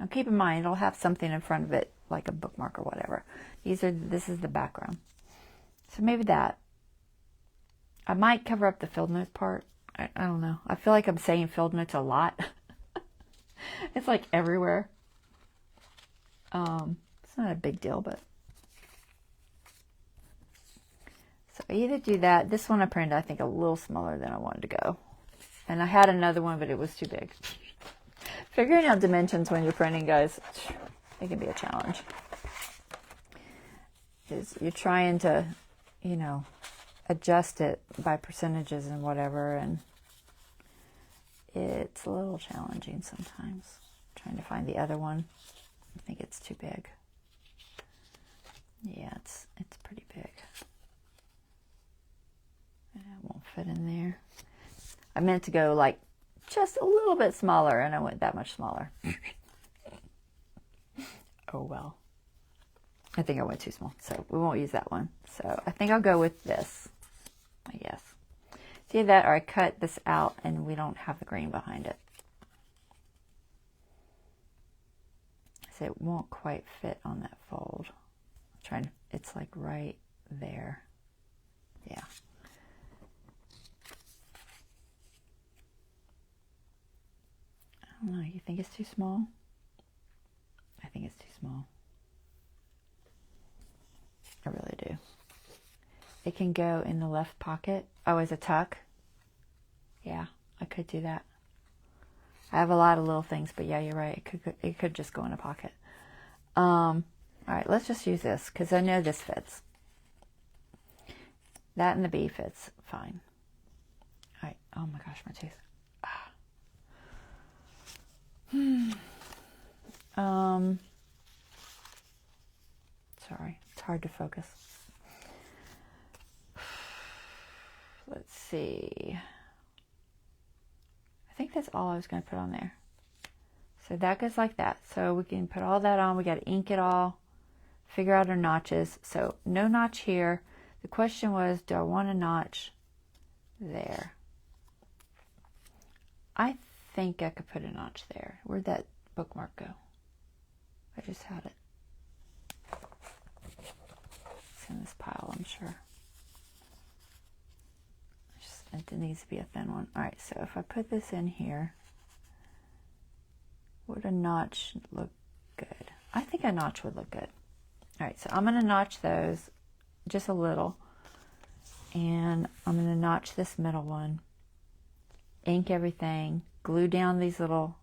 Now keep in mind, it'll have something in front of it, like a bookmark or whatever. This is the background. So maybe that. I might cover up the Field Notes part. I don't know. I feel like I'm saying Field Notes a lot. It's like everywhere. It's not a big deal, but. So I either do that. This one I printed, I think, a little smaller than I wanted to go. And I had another one, but it was too big. Figuring out dimensions when you're printing, guys, it can be a challenge. You're trying to, you know, adjust it by percentages and whatever, and it's a little challenging sometimes. Trying to find the other one. I think it's too big. Yeah, it's pretty big. It won't fit in there. I meant to go like just a little bit smaller, and I went that much smaller. Oh well. I think I went too small, so we won't use that one. So I think I'll go with this, I guess. See that, or I cut this out and we don't have the green behind it. So it won't quite fit on that fold. It's like right there. Yeah. I don't know, you think it's too small? I think it's too small. I really do. It can go in the left pocket. Oh, as a tuck. Yeah, I could do that. I have a lot of little things, but yeah, you're right. It could just go in a pocket. All right, let's just use this because I know this fits. That and the B fits fine. All right. Oh my gosh, my tooth. Sorry, it's hard to focus. Let's see. I think that's all I was going to put on there. So that goes like that. So we can put all that on. We got to ink it all, figure out our notches. So no notch here. The question was, do I want a notch there? I think I could put a notch there. Where'd that bookmark go? I just had it. It's in this pile, I'm sure. It needs to be a thin one. All right, so if I put this in here, would a notch look good? I think a notch would look good. All right, so I'm going to notch those just a little, and I'm going to notch this middle one, ink everything, glue down these little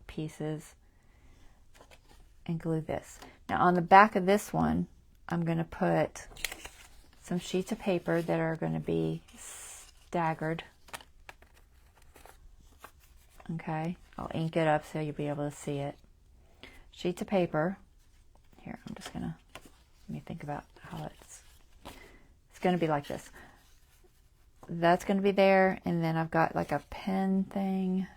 pieces, and glue this. Now on the back of this one, I'm going to put some sheets of paper that are going to be staggered. Okay, I'll ink it up so you'll be able to see it. Sheets of paper. Here, I'm just gonna, let me think about how it's gonna be like this. That's gonna be there, and then I've got like a pen thing.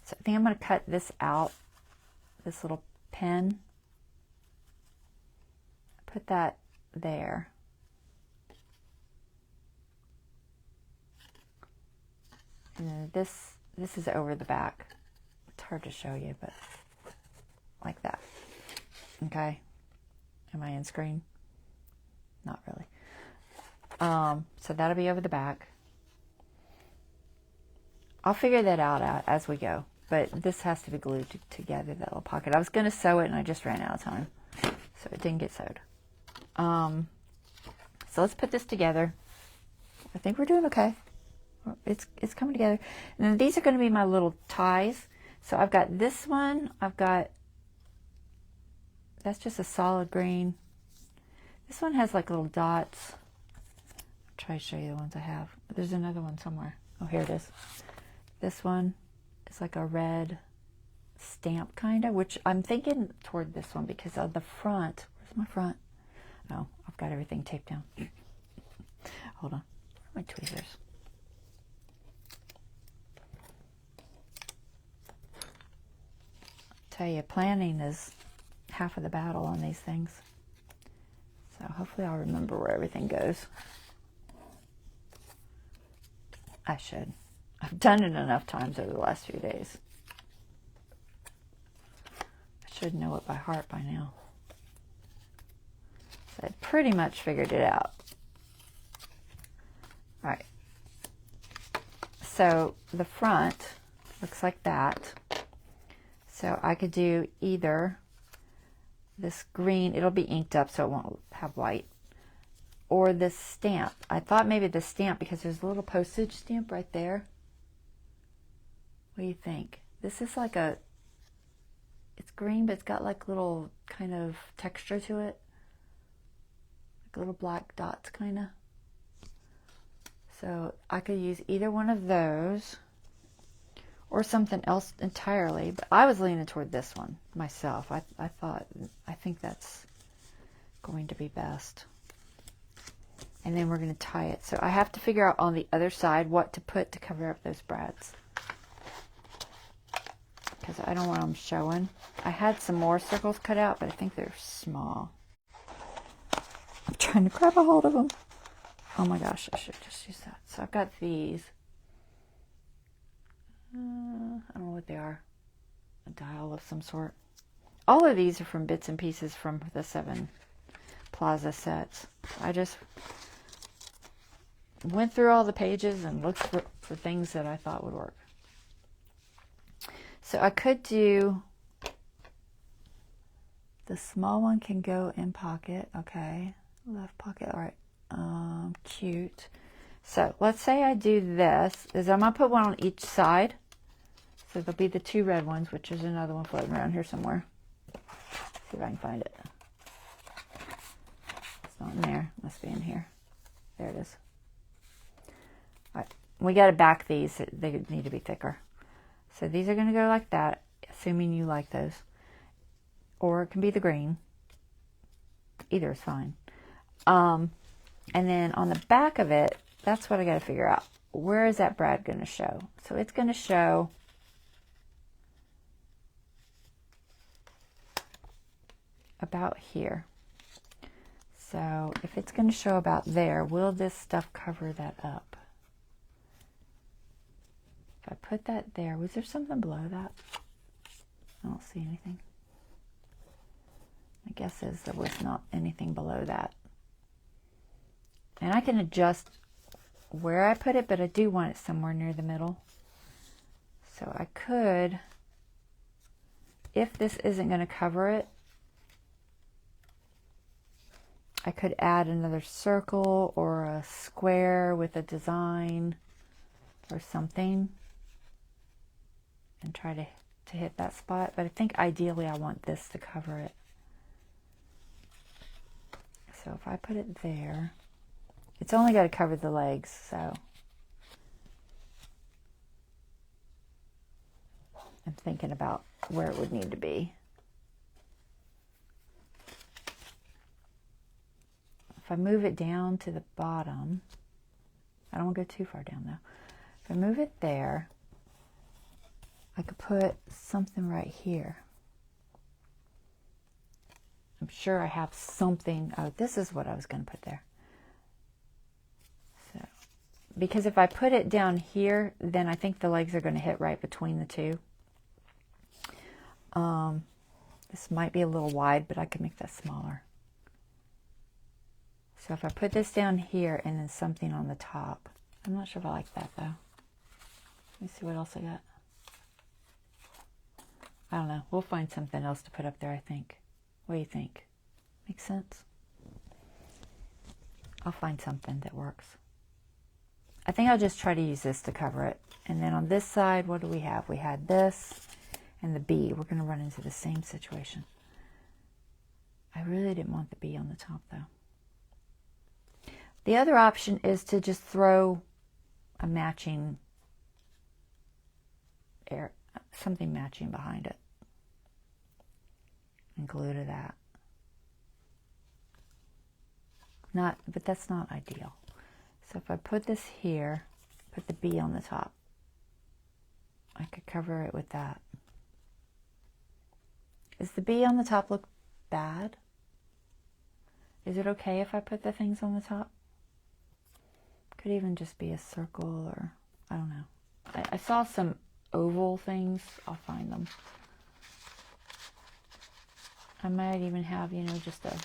So I think I'm gonna cut this out, this little pen. Put that there. And then this is over the back. It's hard to show you, but like that. Okay. Am I in screen? Not really. So that'll be over the back. I'll figure that out as we go. But this has to be glued together, that little pocket. I was going to sew it and I just ran out of time. So it didn't get sewed. So let's put this together. I think we're doing okay. It's coming together. And then these are going to be my little ties. So I've got this one. That's just a solid green. This one has like little dots. I'll try to show you the ones I have. There's another one somewhere. Oh, here it is. This one is like a red stamp kind of, which I'm thinking toward this one because of the front. Where's my front? No, I've got everything taped down. Hold on. Where are my tweezers? Tell you, planning is half of the battle on these things. So hopefully I'll remember where everything goes. I should. I've done it enough times over the last few days. I should know it by heart by now. So I pretty much figured it out. All right. So the front looks like that. So I could do either this green, it'll be inked up so it won't have white, or this stamp. I thought maybe the stamp because there's a little postage stamp right there. What do you think? This is like a, it's green, but it's got like little kind of texture to it. Like little black dots kind of. So I could use either one of those or something else entirely, but I was leaning toward this one myself. I think that's going to be best. And then we're going to tie it. So I have to figure out on the other side what to put to cover up those brads, because I don't want them showing. I had some more circles cut out, but I think they're small. I'm trying to grab a hold of them. Oh my gosh, I should just use that. So I've got these. I don't know what they are. A dial of some sort. All of these are from bits and pieces from the 7 Plaza sets. I just went through all the pages and looked for things that I thought would work. So I could do, the small one can go in pocket. Okay, left pocket. All right. Cute. So let's say I do this, is I'm going to put one on each side. So there'll be the 2 red ones, which is another one floating around here somewhere. See if I can find it. It's not in there. It must be in here. There it is. All right. We got to back these. They need to be thicker. So these are going to go like that, assuming you like those. Or it can be the green. Either is fine. And then on the back of it, that's what I got to figure out. Where is that brad going to show? So it's going to show about here. So if it's going to show about there, will this stuff cover that up? If I put that there, was there something below that? I don't see anything. My guess is there was not anything below that. And I can adjust where I put it, but I do want it somewhere near the middle. So I could, if this isn't going to cover it, I could add another circle or a square with a design or something and try to hit that spot. But I think ideally I want this to cover it. So if I put it there, it's only got to cover the legs, so I'm thinking about where it would need to be. If I move it down to the bottom, I don't want to go too far down though. If I move it there, I could put something right here. I'm sure I have something. Oh, this is what I was going to put there. So, because if I put it down here, then I think the legs are going to hit right between the two. This might be a little wide, but I could make that smaller. So if I put this down here and then something on the top, I'm not sure if I like that though. Let me see what else I got. I don't know. We'll find something else to put up there, I think. What do you think? Makes sense? I'll find something that works. I think I'll just try to use this to cover it. And then on this side, what do we have? We had this and the bee. We're going to run into the same situation. I really didn't want the bee on the top though. The other option is to just throw a matching something matching behind it and glue to that. But that's not ideal. So if I put this here, put the bee on the top, I could cover it with that. Does the bee on the top look bad? Is it okay if I put the things on the top? Could even just be a circle, or I don't know. I saw some oval things. I'll find them. I might even have, you know, just a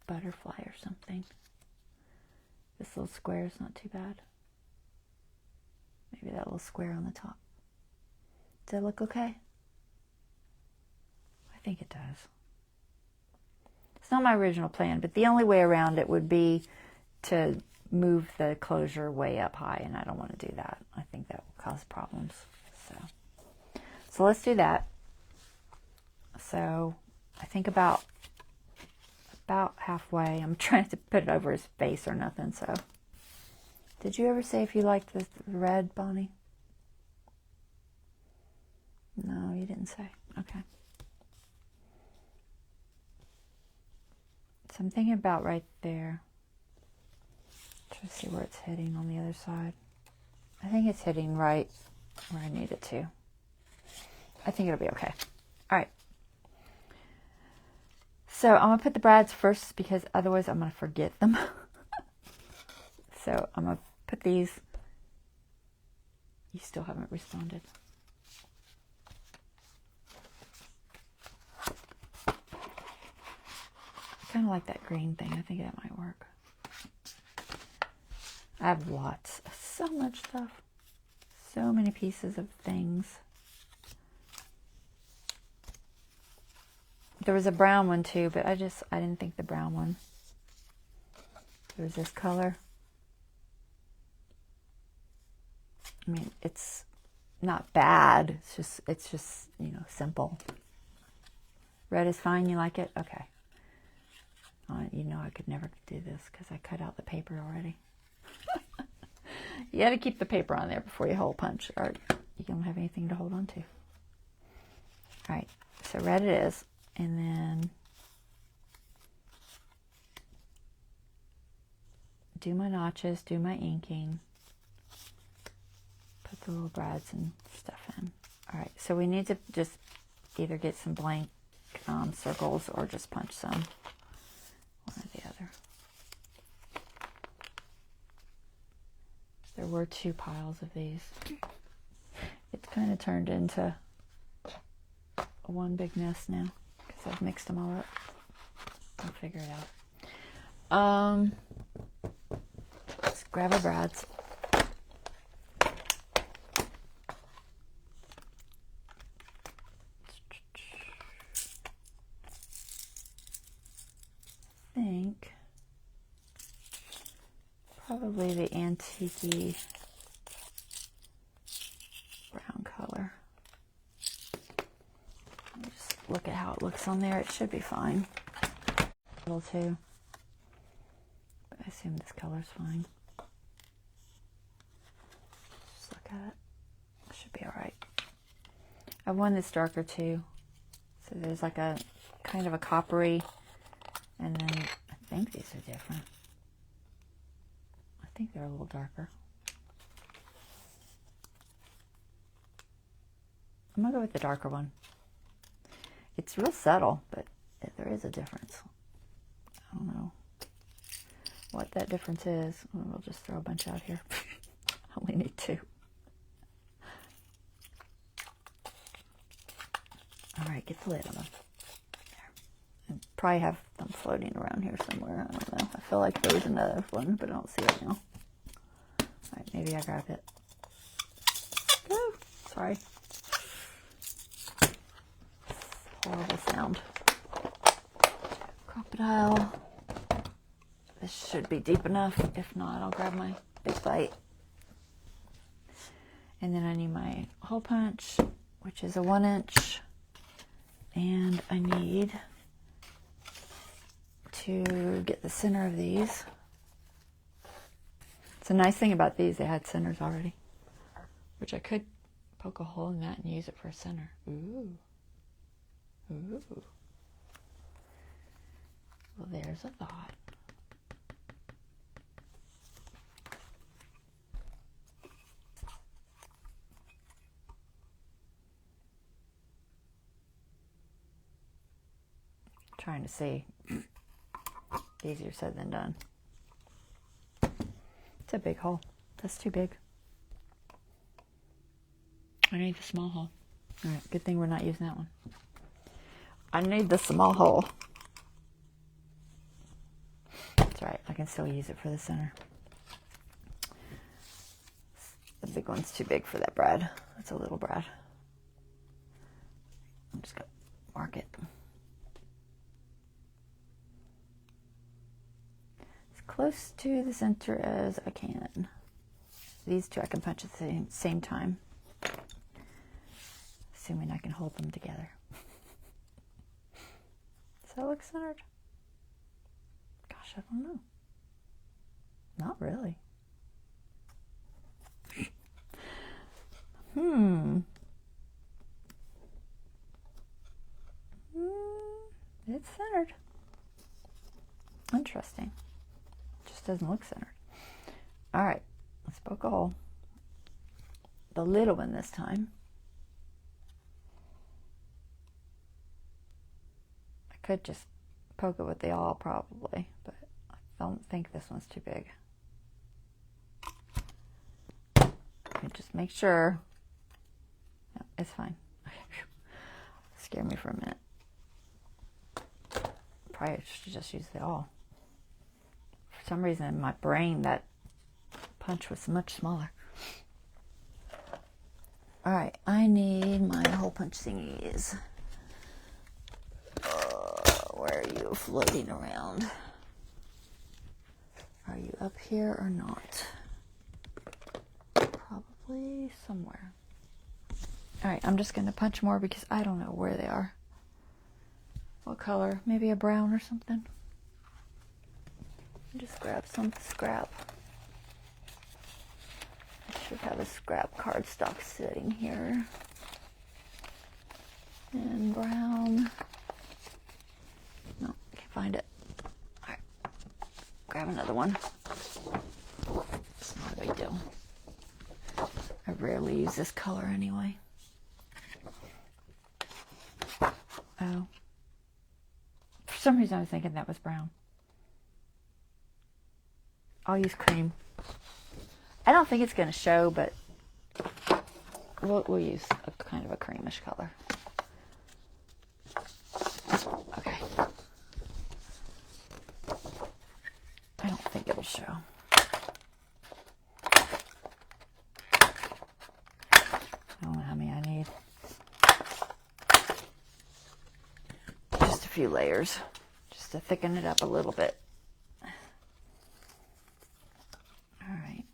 butterfly or something. This little square is not too bad. Maybe that little square on the top. Does that look okay? I think it does. It's not my original plan, but the only way around it would be to move the closure way up high, and I don't want to do that. I think that will cause problems. So let's do that. So I think about halfway. I'm trying to put it over his face or nothing. So did you ever say if you liked the red, Bonnie? No, you didn't say. Okay. So I'm thinking about right there. Try to see where it's hitting on the other side. I think it's hitting right where I need it to. I think it'll be okay. All right. So I'm going to put the brads first because otherwise I'm going to forget them. So I'm going to put these. You still haven't responded. I kind of like that green thing. I think that might work. I have lots, so much stuff. So many pieces of things. There was a brown one too, but I didn't think the brown one. There was this color. I mean, it's not bad. It's just, you know, simple. Red is fine. You like it? Okay. You know, I could never do this because I cut out the paper already. You got to keep the paper on there before you hole punch, or you don't have anything to hold on to. All right. So red it is. And then do my notches, do my inking, put the little brads and stuff in. All right, so we need to just either get some blank circles or just punch some, one or the other. There were 2 piles of these. It's kind of turned into one big mess now. I've mixed them all up. I'll figure it out. Let's grab our brads. I think probably the antique brown color. Just look at how it looks on there. It should be fine. A little too. But I assume this color's fine. Just look at it. It should be alright. I have one that's darker too. So there's like a kind of a coppery, and then I think these are different. I think they're a little darker. I'm gonna go with the darker one. It's real subtle, but there is a difference. I don't know what that difference is. We'll just throw a bunch out here. I only need 2. All right, get the lid on them. There. I probably have them floating around here somewhere. I don't know. I feel like there's another one, but I don't see it now. All right, maybe I grab it. Oh, sorry. Horrible sound. Crocodile. This should be deep enough. If not, I'll grab my big bite. And then I need my hole punch, which is a 1-inch. And I need to get the center of these. It's a nice thing about these, they had centers already, which I could poke a hole in that and use it for a center. Ooh. Ooh. Well, there's a thought. Trying to see. Easier said than done. It's a big hole. That's too big. I need the small hole. All right, good thing we're not using that one. I need the small hole. That's right, I can still use it for the center. The big one's too big for that brad. That's a little brad. I'm just going to mark it. close to the center as I can. These two I can punch at the same time, assuming I can hold them together. Does that look centered? Gosh, I don't know. Not really. It's centered. Interesting. Just doesn't look centered. All right, let's poke a hole. The little one this time. I could just poke it with the awl probably, but I don't think this one's too big. Just make sure. No, it's fine. Scared me for a minute. Probably should just use the awl. For some reason in my brain that punch was much smaller. Alright, I need my hole punch thingies. Where are you floating around? Are you up here or not? Probably somewhere. Alright, I'm just going to punch more because I don't know where they are. What color? Maybe a brown or something? Just grab some scrap. I should have a scrap cardstock sitting here. And brown. No, can't find it. Alright. Grab another one. It's not a big deal. I rarely use this color anyway. Oh. For some reason I was thinking that was brown. I'll use cream. I don't think it's going to show, but we'll use a kind of a creamish color. Okay. I don't think it'll show. I don't know how many I need. Just a few layers, just to thicken it up a little bit. Alright.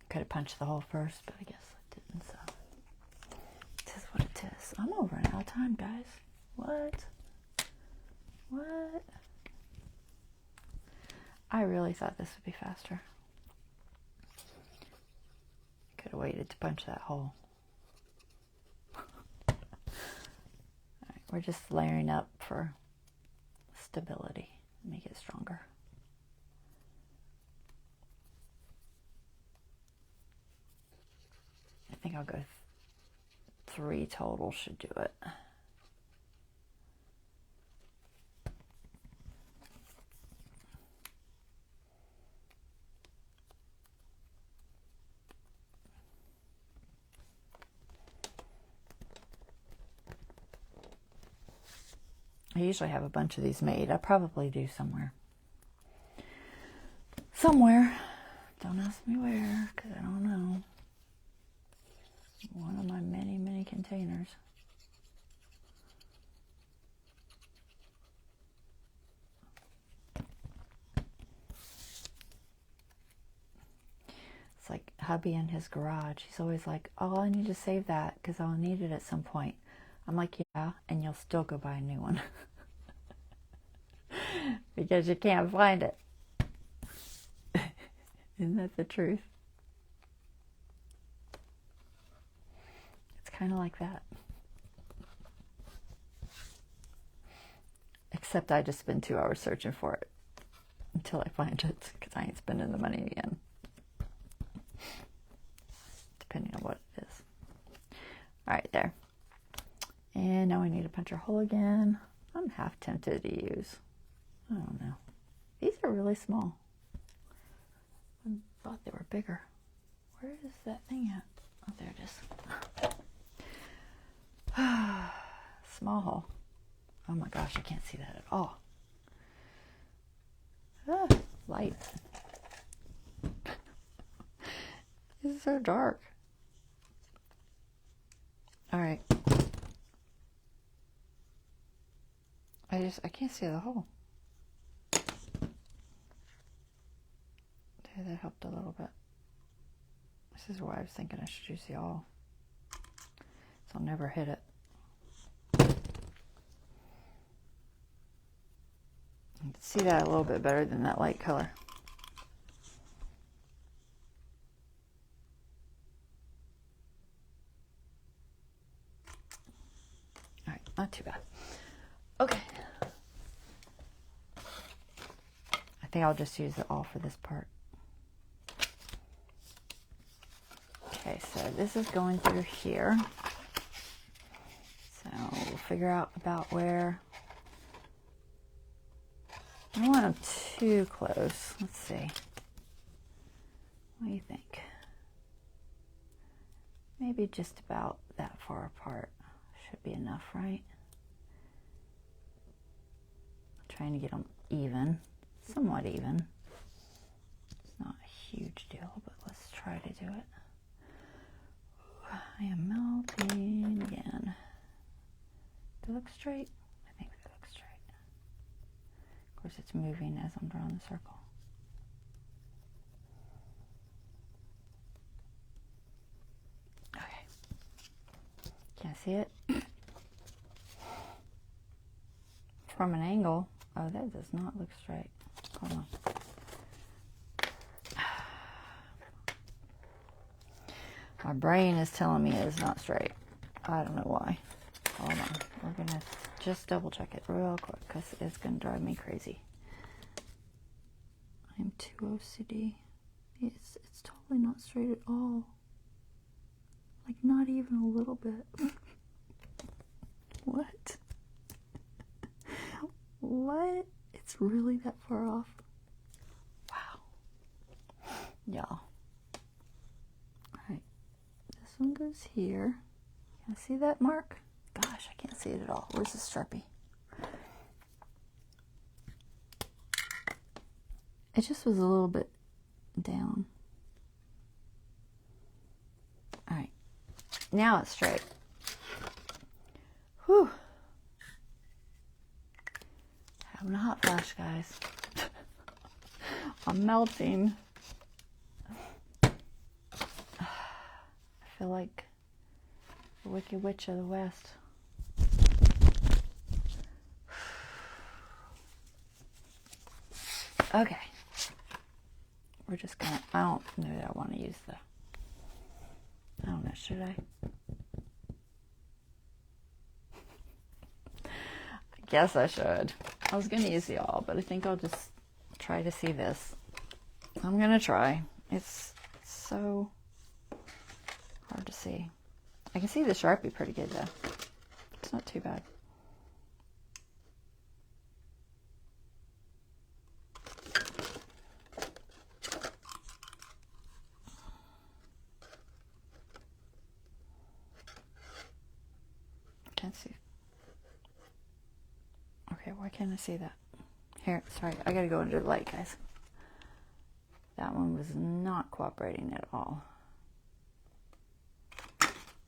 Could have punched the hole first, but I guess I didn't, so it is what it is. I'm all running out of time, guys. What? What? I really thought this would be faster. Could have waited to punch that hole. Alright, we're just layering up for stability. Make it stronger. I think I'll go 3 total should do it. I usually have a bunch of these made. I probably do somewhere. Somewhere. Don't ask me where, because I don't know. One of my many, many containers. It's like hubby in his garage. He's always like, oh, I need to save that because I'll need it at some point. I'm like, yeah, and you'll still go buy a new one. Because you can't find it. Isn't that the truth? It's kind of like that. Except I just spend 2 hours searching for it until I find it, because I ain't spending the money again. Depending on what it is. Alright, there. And now we need to punch our hole again. I'm half tempted to use. I don't know. These are really small. I thought they were bigger. Where is that thing at? Oh, there it is. Small hole. Oh my gosh, I can't see that at all. Ah, light. It's so dark. All right. I I can't see the hole. Okay, that helped a little bit. This is why I was thinking I should use the awl, so I'll never hit it. You can see that a little bit better than that light color. All right, not too bad. Okay. I think I'll just use it all for this part. Okay, so this is going through here. So we'll figure out about where. I don't want them too close. Let's see. What do you think? Maybe just about that far apart. Should be enough, right? Trying to get them even, somewhat even. It's not a huge deal, but let's try to do it. I am melting again. Do they look straight? I think they look straight. Of course, it's moving as I'm drawing the circle. Okay. Can I see it? From an angle. Oh, that does not look straight. Hold on. My brain is telling me it's not straight. I don't know why. Hold on. We're going to just double check it real quick because it's going to drive me crazy. I'm too OCD. It's totally not straight at all. Like, not even a little bit. What? What? It's really that far off? Wow. Y'all. Alright. This one goes here. Can I see that mark? Gosh, I can't see it at all. Where's the Sharpie? It just was a little bit down. Alright. Now it's straight. Whew. Having a hot flash, guys. I'm melting. I feel like the Wicked Witch of the West. Okay. We're just gonna, I don't know that I want to use the, I don't know, should I? I guess I should. I was going to use the awl, but I think I'll just try to see this. I'm going to try. It's so hard to see. I can see the Sharpie pretty good though. It's not too bad. Can't see. Okay, why can't I see that? Here, sorry, I gotta go under the light, guys. That one was not cooperating at all.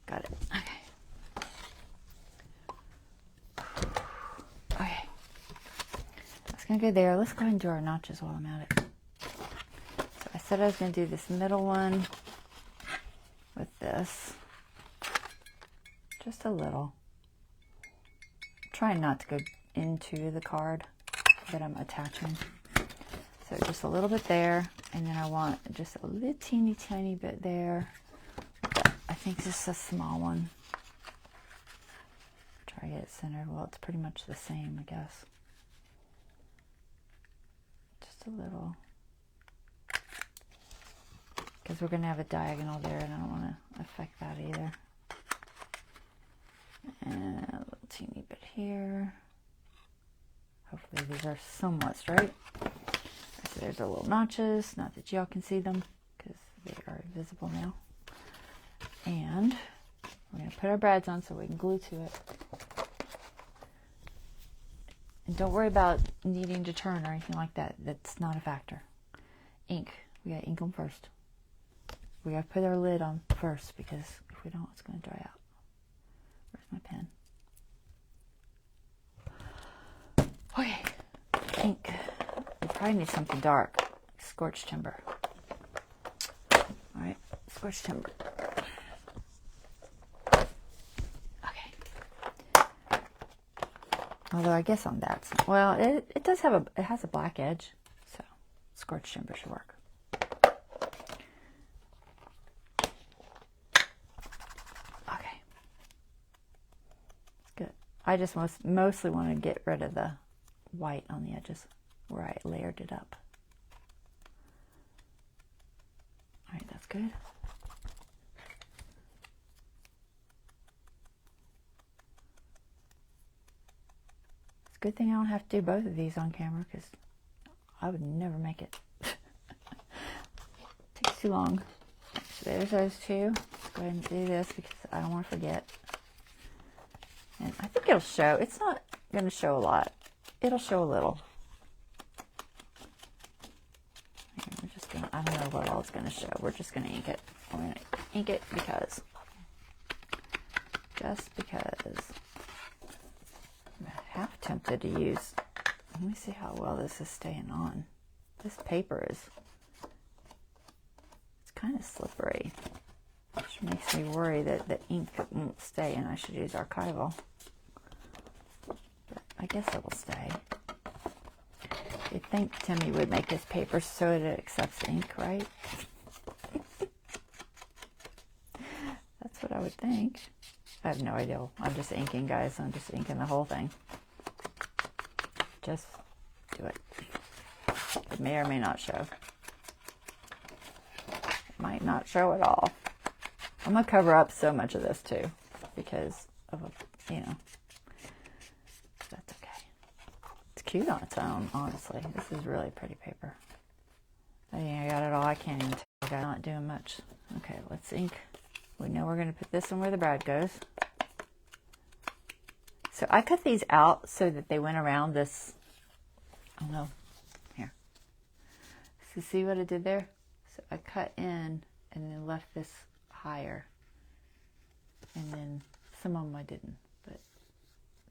Got it. Okay. Okay. That's gonna go there. Let's go ahead and do our notches while I'm at it. So I said I was gonna do this middle one with this. Just a little. Trying not to go into the card that I'm attaching. So just a little bit there, and then I want just a little teeny tiny bit there. I think this is a small one. Try to get it centered. Well, it's pretty much the same, I guess. Just a little. Because we're going to have a diagonal there, and I don't want to affect that either. And a little teeny bit here. Hopefully these are somewhat straight. So there's our little notches. Not that y'all can see them because they are visible now. And we're going to put our brads on so we can glue to it. And don't worry about needing to turn or anything like that. That's not a factor. Ink. We got to ink them first. We got to put our lid on first because if we don't, it's going to dry out. Where's my pen? probably need something dark. Scorched timber. All right, scorched timber. Okay. Although I guess on that, well, it does have it has a black edge, so scorched timber should work. Okay. Good. I just mostly want to get rid of the white on the edges where I layered it up. All right, that's good. It's a good thing I don't have to do both of these on camera because I would never make it. Takes too long. So there's those two. Let's go ahead and do this because I don't want to forget. And I think it'll show. It's not going to show a lot. It'll show a little. Here, we're just going to, I don't know what all it's going to show. We're just going to ink it. We're going to ink it because, just because. I'm half tempted to use, let me see how well this is staying on. This paper is, it's kind of slippery, which makes me worry that the ink won't stay and I should use archival. But I guess it will stay. You'd think Timmy would make his paper so that it accepts ink, right? That's what I would think. I have no idea. I'm just inking, guys. I'm just inking the whole thing. Just do it. It may or may not show. It might not show at all. I'm going to cover up so much of this too because of, you know, that's okay. It's cute on its own, honestly. This is really pretty paper. I think I got it all. I can't even tell. I'm not doing much. Okay, let's ink. We know we're going to put this one where the brad goes. So I cut these out so that they went around this, oh no, here. So see what I did there? So I cut in and then left this higher. And then some of them I didn't. But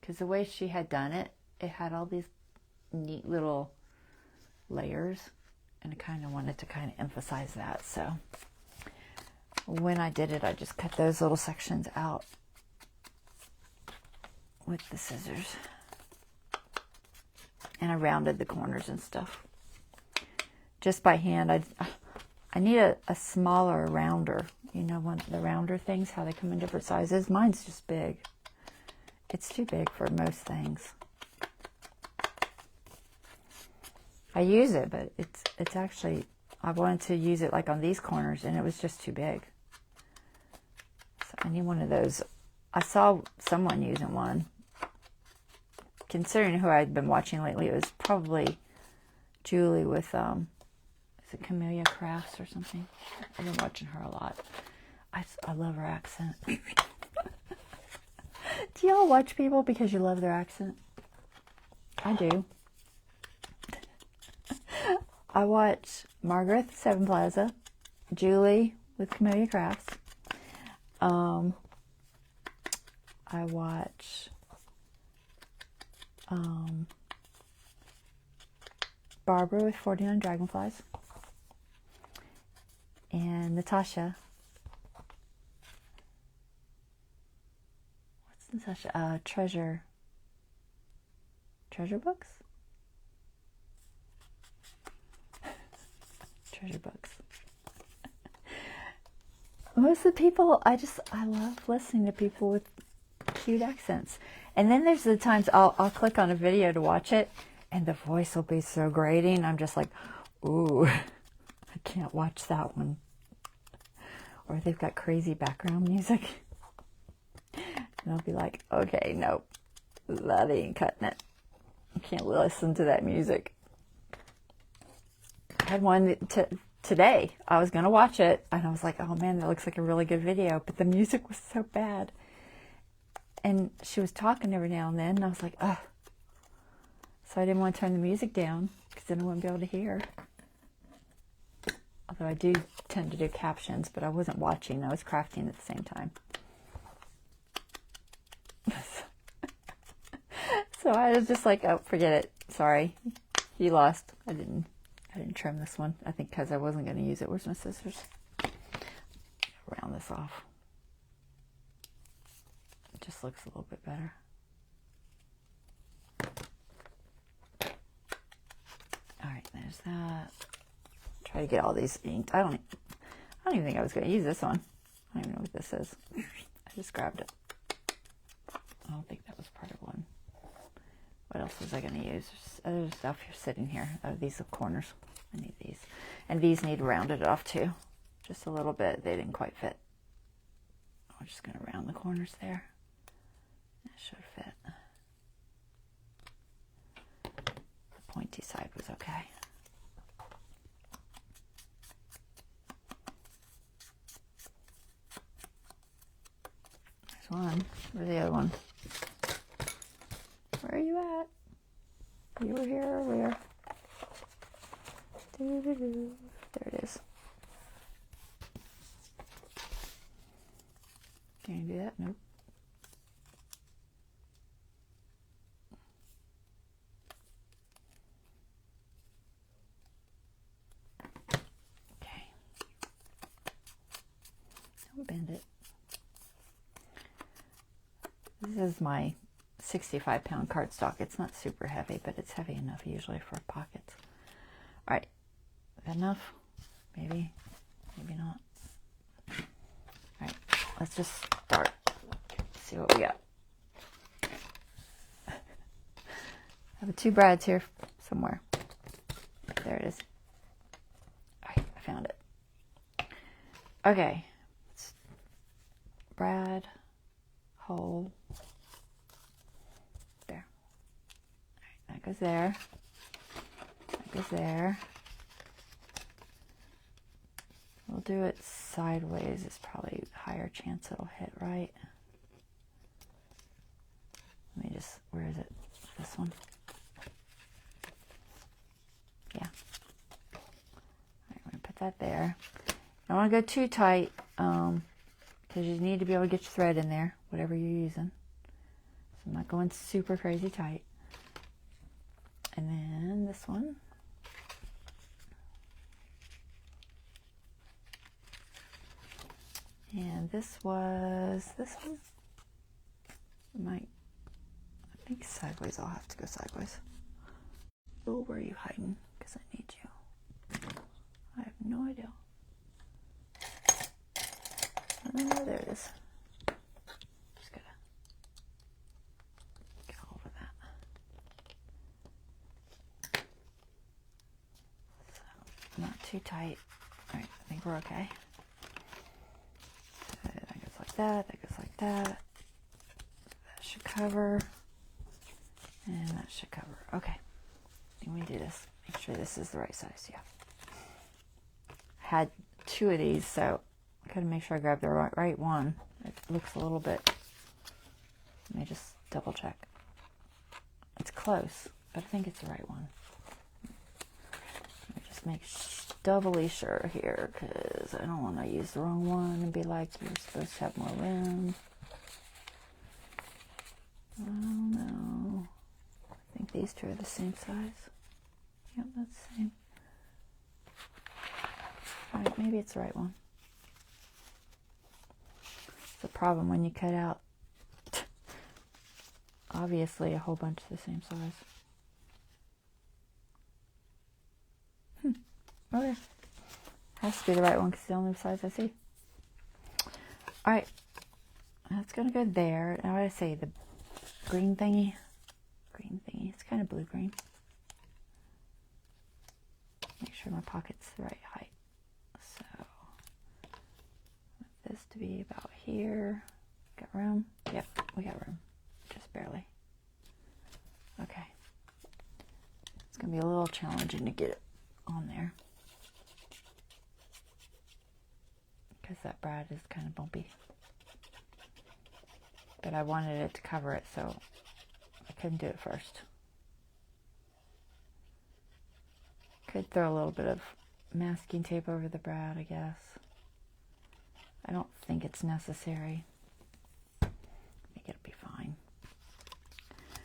because the way she had done it, it had all these neat little layers. And I kind of wanted to kind of emphasize that. So when I did it, I just cut those little sections out with the scissors. And I rounded the corners and stuff. Just by hand. I need a smaller rounder. You know, one the rounder things, how they come in different sizes. Mine's just big. It's too big for most things. I use it, but it's actually, I wanted to use it like on these corners and it was just too big. So I need one of those. I saw someone using one. Considering who I'd been watching lately, it was probably Julie with, is it Camellia Crafts or something? I've been watching her a lot. I love her accent. Do y'all watch people because you love their accent? I do. I watch Margaret Seven Plaza, Julie with Camellia Crafts. I watch Barbara with 49 Dragonflies, and Natasha. What's Natasha? Treasure Books? Treasure Books. Most of the people, I love listening to people with cute accents. And then there's the times I'll click on a video to watch it, and the voice will be so grating. I'm just like, ooh, I can't watch that one. Or they've got crazy background music. And I'll be like, okay, nope, that ain't cutting it. I can't listen to that music. I had one today. I was going to watch it, and I was like, oh man, that looks like a really good video. But the music was so bad. And she was talking every now and then, and I was like, ugh. So I didn't want to turn the music down, because then I wouldn't be able to hear. Although I do tend to do captions, but I wasn't watching. I was crafting at the same time. So I was just like, oh, forget it. Sorry. You lost. I didn't trim this one. I think because I wasn't going to use it. Where's my scissors? Round this off. It just looks a little bit better. All right, there's that. Try to get all these inked. I don't even think I was going to use this one. I don't even know what this is. I just grabbed it. I don't think that was part of one. What else was I going to use? There's other stuff here sitting here. Oh, these are corners. I need these. And these need rounded off too. Just a little bit. They didn't quite fit. I'm just going to round the corners there. That should fit. The pointy side was okay. There's one. Where's the other one? Where are you at? You were here earlier. There it is. Can you do that? Nope. Okay. Don't bend it. This is my 65-pound cardstock. It's not super heavy, but it's heavy enough usually for pockets. All right, is that enough? Maybe, maybe not. All right, let's just start. See what we got. I have two brads here somewhere. There it is. All right, I found it. Okay, brad, hole. That goes there. That goes there. We'll do it sideways. It's probably a higher chance it'll hit right. Let me just, where is it? This one? Yeah. All right, we're going to put that there. I don't want to go too tight because you need to be able to get your thread in there, whatever you're using. So I'm not going super crazy tight. And then this one. And this was this one. I think sideways. I'll have to go sideways. Oh, where are you hiding? Because I need you. I have no idea. Oh, there it is. Just gotta get all over that. Not too tight. All right, I think we're okay. That goes like that. That goes like that. That should cover. And that should cover. Okay. Let me do this. Make sure this is the right size. Yeah. I had two of these, so I gotta make sure I grab the right one. It looks a little bit. Let me just double check. It's close, but I think it's the right one. Just make doubly sure here because I don't want to use the wrong one and be like, you're supposed to have more room. Oh no. I think these two are the same size. Yep, that's the same. Alright, maybe it's the right one. It's a problem when you cut out obviously a whole bunch of the same size. Okay. Has to be the right one because it's the only size I see. Alright. That's going to go there. Now I say the green thingy. Green thingy. It's kind of blue-green. Make sure my pocket's the right height. So, want this to be about here. Got room? Yep, we got room. Just barely. Okay. It's going to be a little challenging to get it on there. Because that brad is kind of bumpy. But I wanted it to cover it, so I couldn't do it first. Could throw a little bit of masking tape over the brad, I guess. I don't think it's necessary. I think it'll be fine.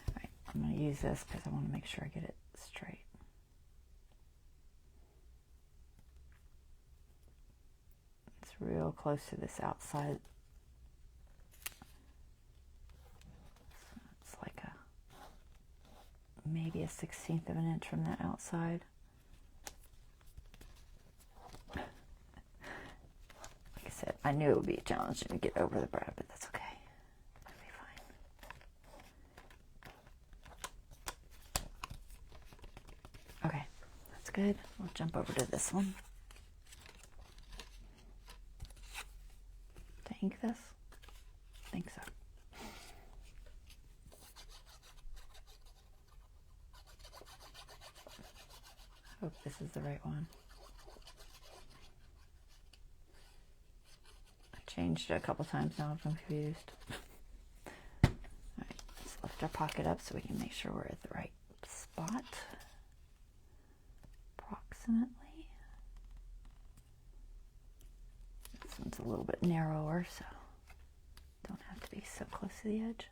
Alright, I'm going to use this because I want to make sure I get it straight. real close to this outside. So it's like maybe a 1/16 of an inch from that outside. Like I said, I knew it would be challenging to get over the brad, but that's okay. It'll be fine. Okay, that's good. We'll jump over to this one. To ink this? I think so. I hope this is the right one. I changed it a couple times now, I'm confused. Alright, let's lift our pocket up so we can make sure we're at the right spot. Approximately. This one's a little bit narrower, so don't have to be so close to the edge.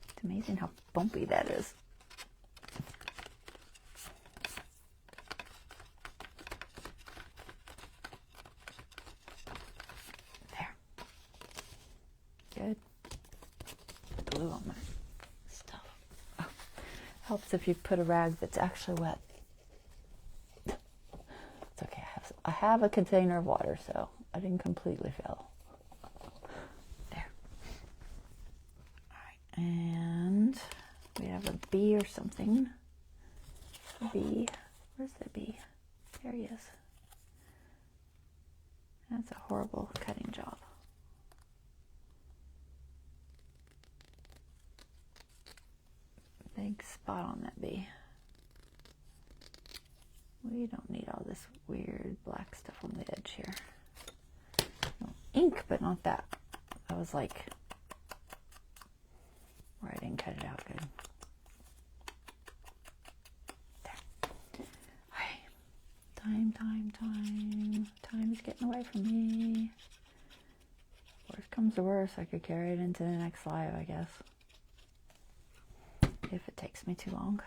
It's amazing how bumpy that is. There. Good. Glue on my stuff. Oh. Helps if you put a rag that's actually wet. It's okay. I have a container of water, so I didn't completely fail. There. All right, and we have a bee or something. A bee. Where's the bee? There he is. That's a horrible cutting job. Big spot on that bee. We don't need all this weird black stuff on the edge here. No, ink, but not that. That was like where I didn't cut it out good. There. Okay. Time is getting away from me. Worst comes to worst, I could carry it into the next live, I guess. If it takes me too long.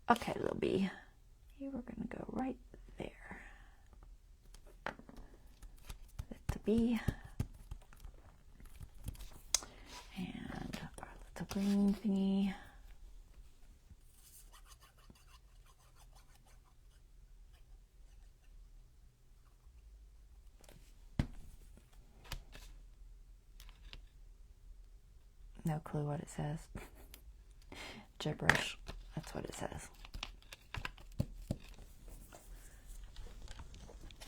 Okay, little bee. You were going to go right there. Little bee. And our little green thingy. No clue what it says. Gibberish. That's what it says.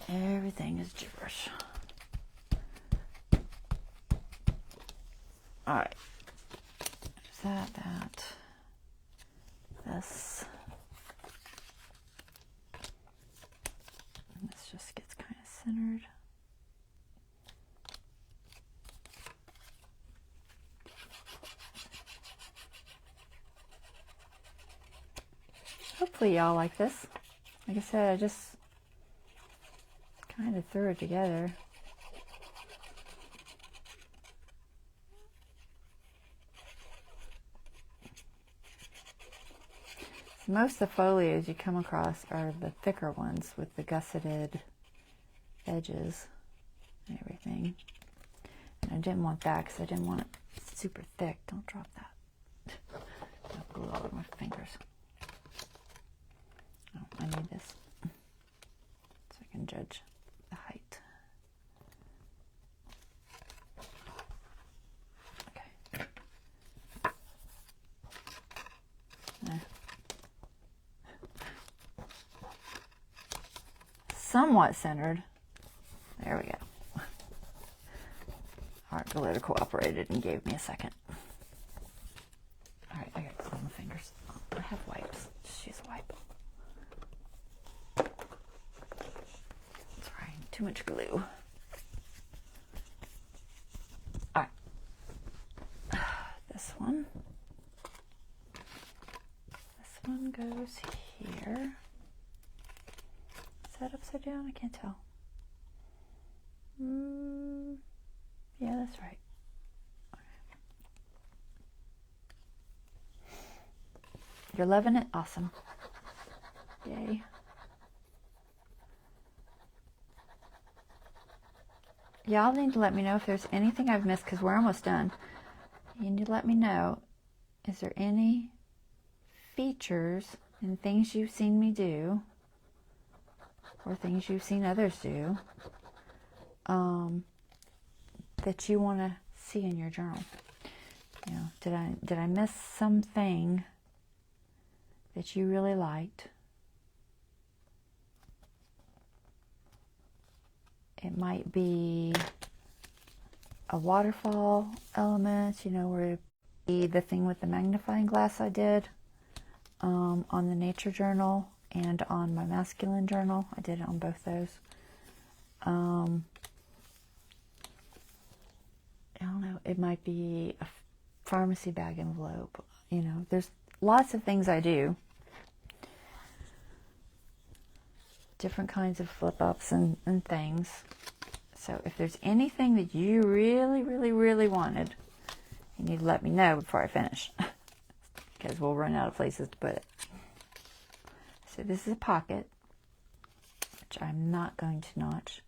Everything is gibberish. Alright. Is that. This. And this just gets kind of centered. Hopefully y'all like this. Like I said, I just kind of threw it together. So most of the folios you come across are the thicker ones with the gusseted edges and everything. And I didn't want that because I didn't want it super thick. Don't drop that. I'll glue all over my fingers. Oh, I need this so I can judge the height. Okay. Somewhat centered. There we go. Our glitter cooperated and gave me a second. Alright, I got glue on my fingers. Oh, I have wipes. Just use a wipe. Sorry, too much glue. Alright. This one. This one goes here. Is that upside down? I can't tell. Yeah, that's right. Okay. You're loving it? Awesome. Yay. Y'all need to let me know if there's anything I've missed, because we're almost done. You need to let me know, is there any features and things you've seen me do, or things you've seen others do, that you want to see in your journal? You know, did I miss something that you really liked? It might be a waterfall element, you know, where the thing with the magnifying glass I did on the nature journal and on my masculine journal. I did it on both those. I don't know, it might be a pharmacy bag envelope. You know, there's lots of things I do. Different kinds of flip-ups and things. So if there's anything that you really, really, really wanted, you need to let me know before I finish, because we'll run out of places to put it. So this is a pocket, which I'm not going to notch,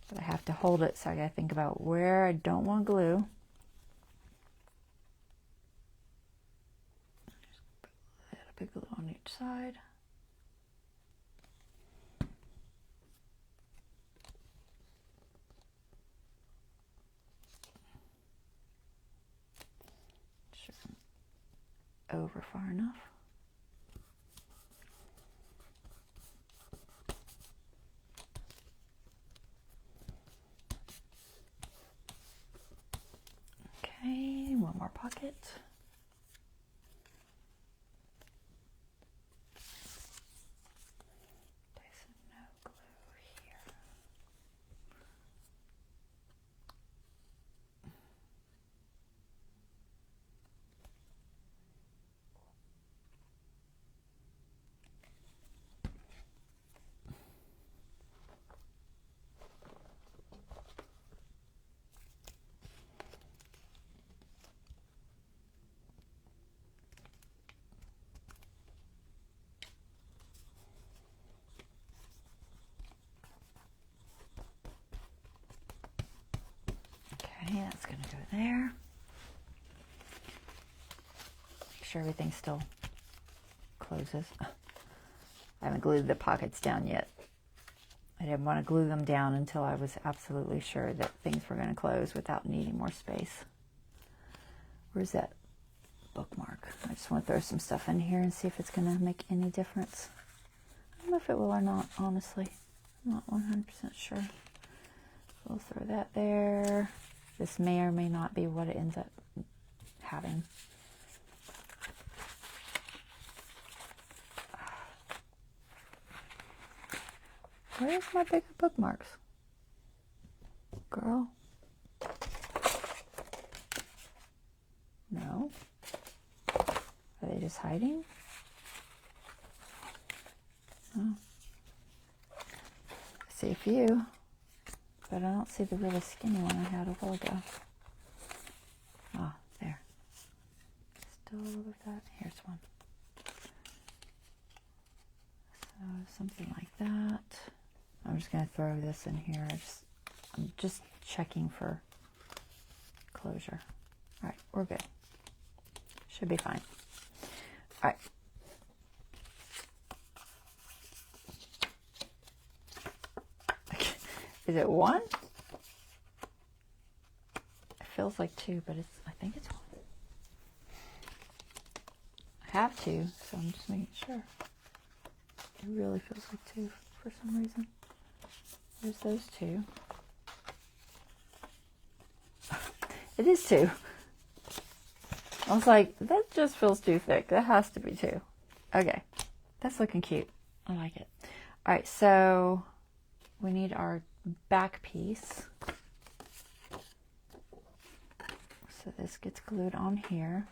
but I have to hold it, so I gotta think about where I don't want glue. Just put a little bit of glue on each side. Over far enough. Okay, one more pocket. There's no glue here. Okay, that's going to go there. Make sure everything still closes. I haven't glued the pockets down yet. I didn't want to glue them down until I was absolutely sure that things were going to close without needing more space. Where's that bookmark? I just want to throw some stuff in here and see if it's going to make any difference. I don't know if it will or not, honestly. I'm not 100% sure. We'll throw that there. This may or may not be what it ends up having. Where's my bigger bookmarks? Girl? No? Are they just hiding? Oh. I see a few, but I don't see the really skinny one I had a while ago. Ah, there. Still with that. Here's one. So something like that. I'm just going to throw this in here. I'm just checking for closure. All right, we're good. Should be fine. All right. Is it one? It feels like two, but I think it's one. I have two, so I'm just making sure. It really feels like two for some reason. There's those two. It is two. I was like, that just feels too thick. That has to be two. Okay. That's looking cute. I like it. All right, so we need our back piece. So this gets glued on here.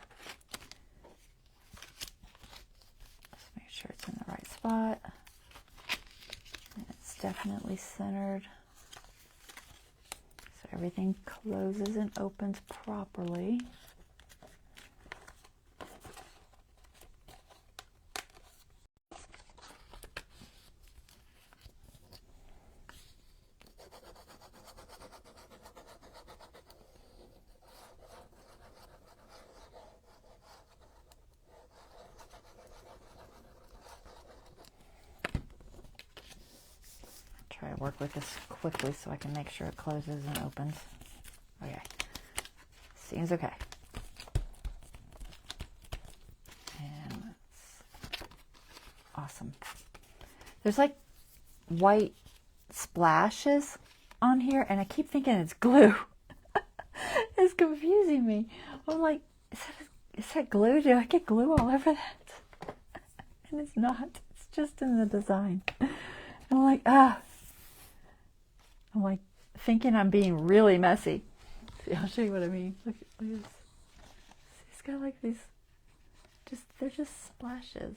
Let's make sure it's in the right spot. And it's definitely centered. So everything closes and opens properly. work with this quickly so I can make sure it closes and opens. Okay. Seems okay. And that's awesome. There's like white splashes on here, and I keep thinking it's glue. It's confusing me. I'm like, is that glue? Did I get glue all over that? And it's not. It's just in the design. And I'm like, I'm like thinking I'm being really messy. See, I'll show you what I mean. Look at this. See, it's got like these, they're just splashes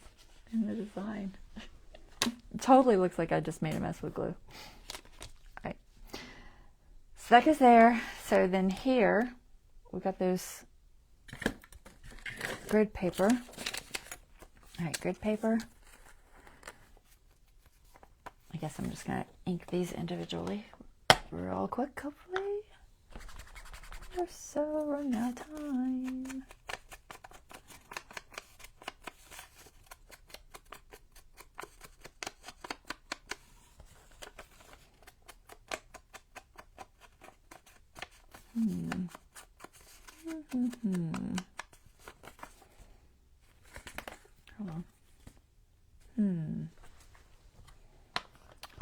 in the design. It totally looks like I just made a mess with glue. All right. So that goes there. So then here, we got those grid paper. All right, grid paper. I guess I'm just going to ink these individually real quick, hopefully. We're so running out of time. Hold on.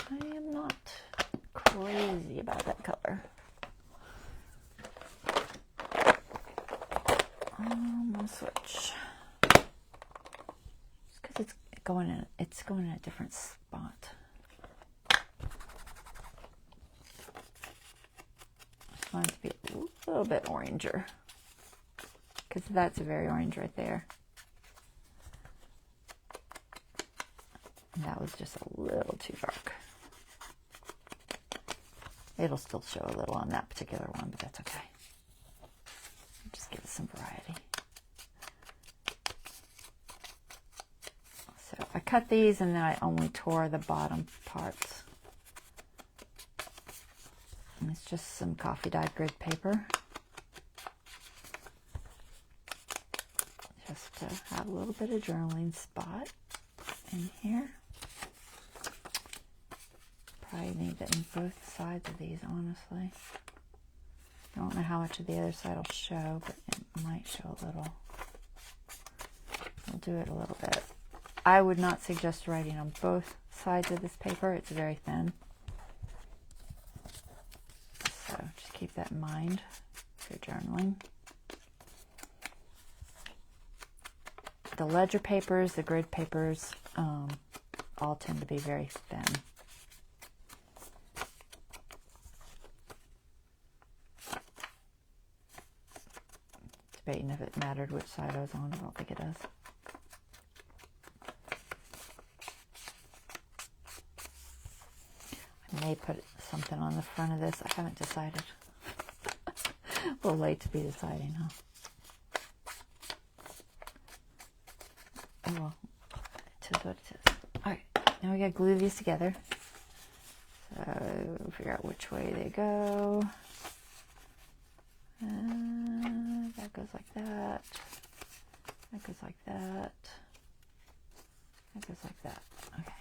I am not crazy about that color. I'm gonna switch. Just because it's going in a different spot. I want it to be a little bit oranger, because that's very orange right there. And that was just a little too dark. It'll still show a little on that particular one, but that's okay. Just give it some variety. So I cut these and then I only tore the bottom parts. And it's just some coffee dyed grid paper. Just to have a little bit of journaling spot in here. Probably need that in both sides of these, honestly. I don't know how much of the other side will show, but it might show a little. We'll do it a little bit. I would not suggest writing on both sides of this paper. It's very thin. So just keep that in mind if you're journaling. The ledger papers, the grid papers, all tend to be very thin. Debating if it mattered which side I was on. I don't think it does. I may put something on the front of this. I haven't decided. A little late to be deciding, huh? Oh well, it is what it is. Alright, now we gotta glue these together. So figure out which way they go. That goes like that. That goes like that. That goes like that. Okay.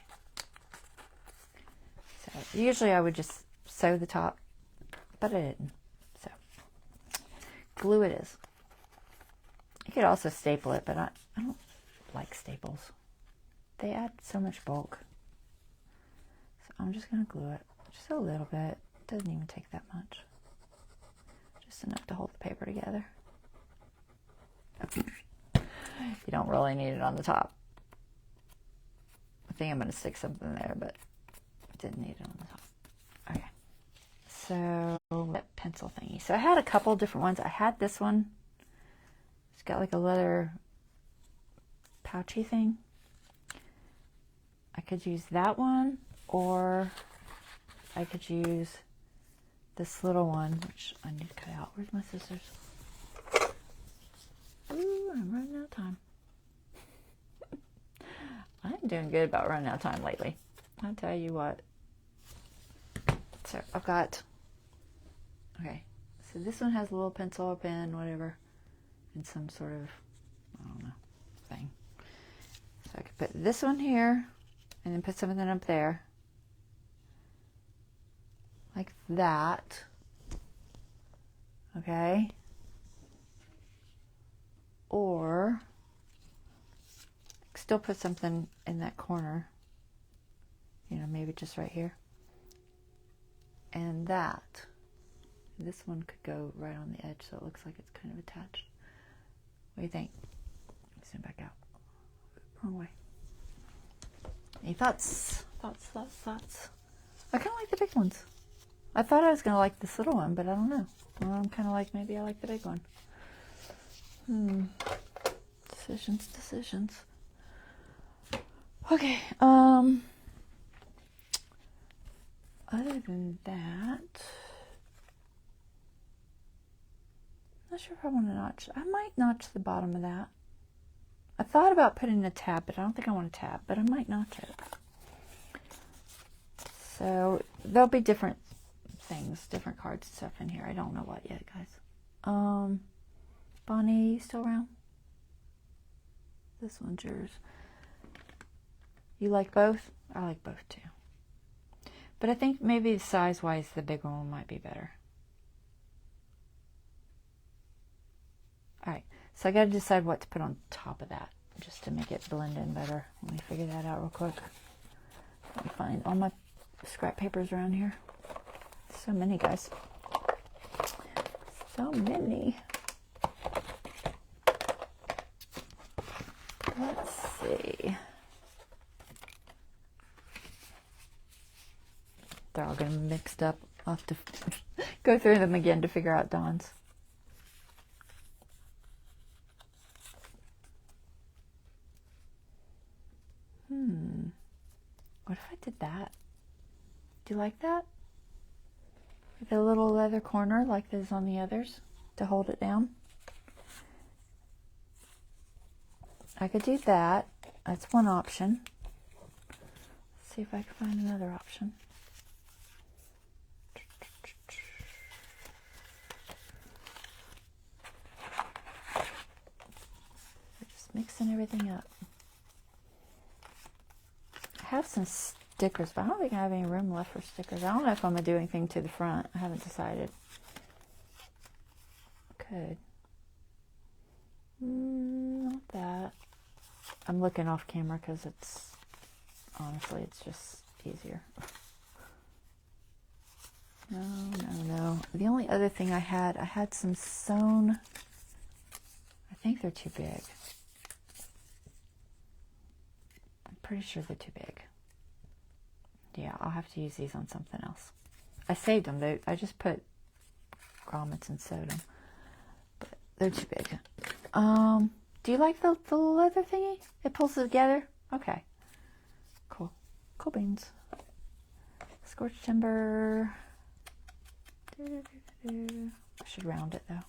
So usually I would just sew the top, but I didn't. So glue it is. You could also staple it, but I don't like staples. They add so much bulk. So I'm just going to glue it just a little bit. It doesn't even take that much. Just enough to hold the paper together. You don't really need it on the top. I think I'm going to stick something there, but I didn't need it on the top. Okay. So that pencil thingy. So I had a couple different ones. I had this one. It's got like a leather pouchy thing. I could use that one, or I could use this little one, which I need to cut out. Where's my scissors? Ooh, I'm running out of time. I'm doing good about running out of time lately. I'll tell you what. So I've got, okay, so this one has a little pencil or pen, whatever, and some sort of, I don't know, thing. So I could put this one here, and then put something up there. like that. Okay. Or still put something in that corner, you know, maybe just right here. And this one could go right on the edge so it looks like it's kind of attached. What do you think? Zoom back out. Wrong way. Any thoughts? Thoughts? I kind of like the big ones. I thought I was going to like this little one, but I don't know. Well, I'm kind of like, maybe I like the big one. Decisions. Okay, other than that, I'm not sure if I want to notch. I might notch the bottom of that. I thought about putting a tab, but I don't think I want a tab, but I might notch it. So there'll be different things, different cards and stuff in here. I don't know what yet, guys. Bonnie, you still around? This one's yours. You like both? I like both too. But I think maybe size-wise, the bigger one might be better. All right, so I got to decide what to put on top of that, just to make it blend in better. Let me figure that out real quick. Let me find all my scrap papers around here. So many, guys. So many. Let's see. They're all going to be mixed up. I'll have to go through them again to figure out Dawn's. What if I did that? Do you like that? With a little leather corner like there's on the others to hold it down. I could do that. That's one option. Let's see if I can find another option. We're just mixing everything up. I have some stickers, but I don't think I have any room left for stickers. I don't know if I'm going to do anything to the front. I haven't decided. Could. Not that. I'm looking off camera because honestly, it's just easier. No. The only other thing I had some sewn. I think they're too big. I'm pretty sure they're too big. Yeah, I'll have to use these on something else. I saved them. I just put grommets and sewed them. But they're too big. Do you like the leather thingy? It pulls it together? Okay. Cool. Cool beans. Scorched timber. I should round it though.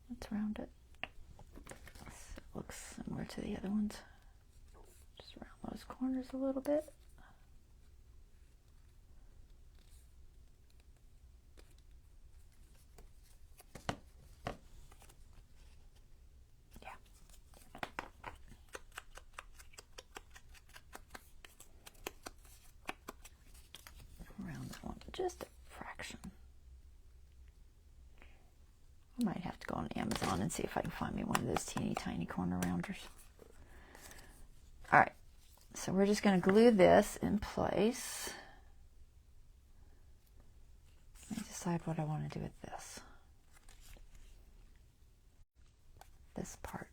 Let's round it. It looks similar to the other ones. Just round those corners a little bit. Just a fraction. I might have to go on Amazon and see if I can find me one of those teeny tiny corner rounders. All right, so we're just going to glue this in place. Let me decide what I want to do with this part.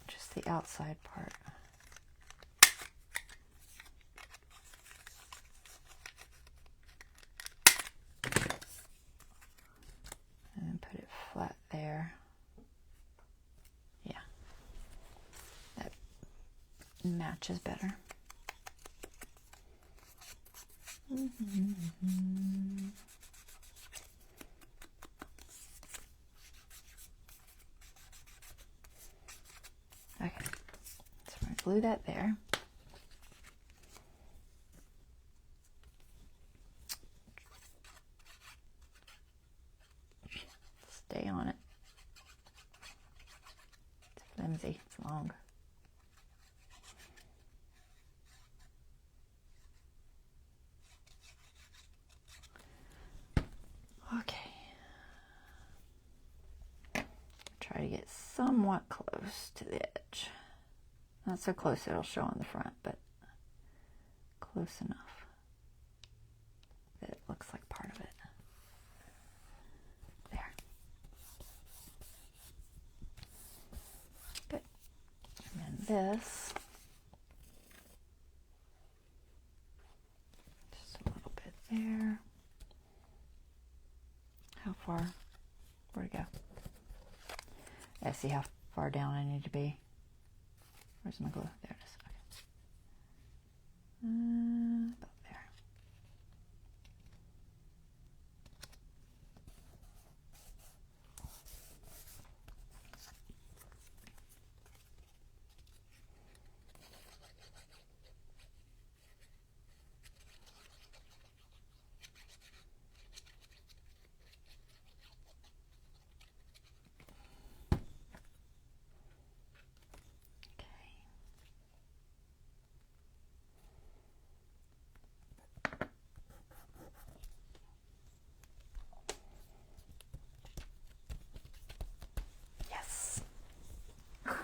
Just the outside part. Flat there. Yeah, that matches better. Okay, so we're going to glue that there. Stay on it. It's flimsy, it's long. get somewhat close to the edge. Not so close it'll show on the front, but close enough that it looks like part of it. There. Good. And then this, just a little bit there. How far? Where'd it go? Yeah, see how far down I need to be. Where's my glue? There it is. Okay. About there.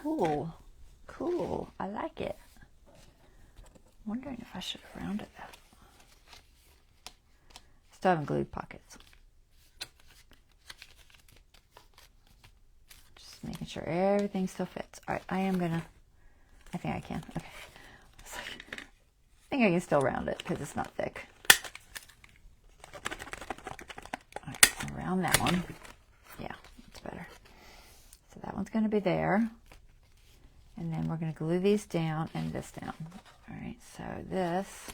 Cool, cool. I like it. I'm wondering if I should have rounded that. Still haven't glued pockets. Just making sure everything still fits. All right, I think I can. Okay. I think I can still round it because it's not thick. All right, I'll round that one. Yeah, that's better. So that one's going to be there. And then we're going to glue these down and this down. All right, so this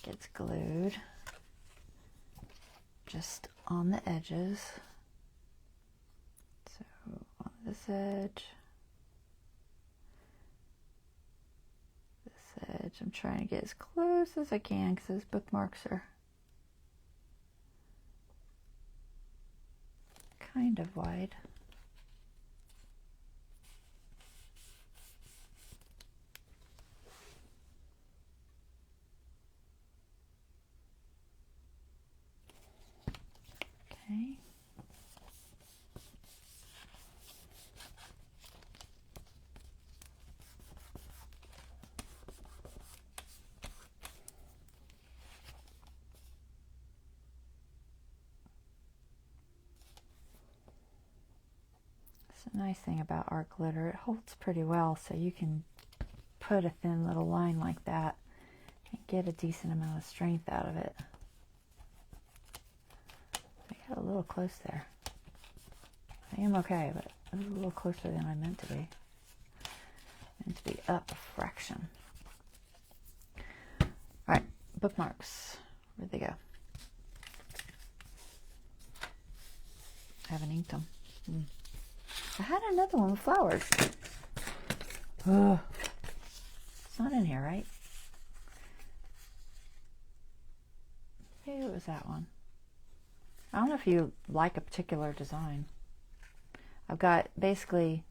gets glued just on the edges. So on this edge, this edge, I'm trying to get as close as I can because those bookmarks are kind of wide. Okay. It's a nice thing about art glitter. It holds pretty well, so you can put a thin little line like that and get a decent amount of strength out of it. A little close there. I am okay, but it was a little closer than I meant to be. Meant to be up a fraction. All right, bookmarks. Where'd they go? I haven't inked them. I had another one with flowers. Oh, it's not in here, right? Maybe it was that one. I don't know if you like a particular design. I've got basically,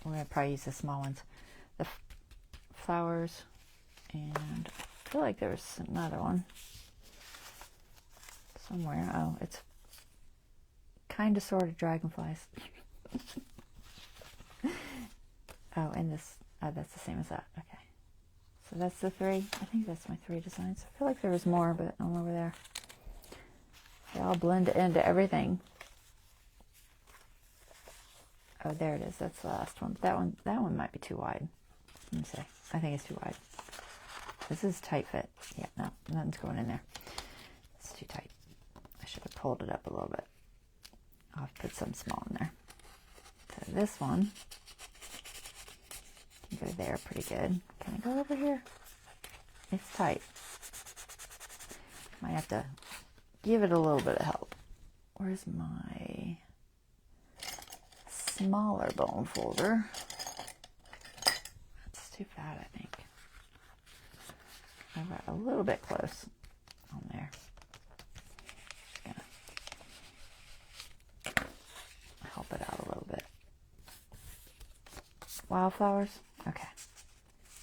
we're going to probably use the small ones, the flowers, and I feel like there was another one somewhere. Oh, it's kind of sort of dragonflies. Oh, and this, oh, that's the same as that. Okay. So that's the three. I think that's my three designs. I feel like there was more, but I'm over there. They all blend into everything. Oh, there it is. That's the last one. That one might be too wide. Let me see. I think it's too wide. This is tight fit. Yeah, no, nothing's going in there. It's too tight. I should have pulled it up a little bit. I'll have to put some small in there. So this one can go there pretty good. Can I go over here? It's tight. Might have to give it a little bit of help. Where's my smaller bone folder? That's too fat, I think. I got a little bit close on there. Just gonna help it out a little bit. Wildflowers? Okay.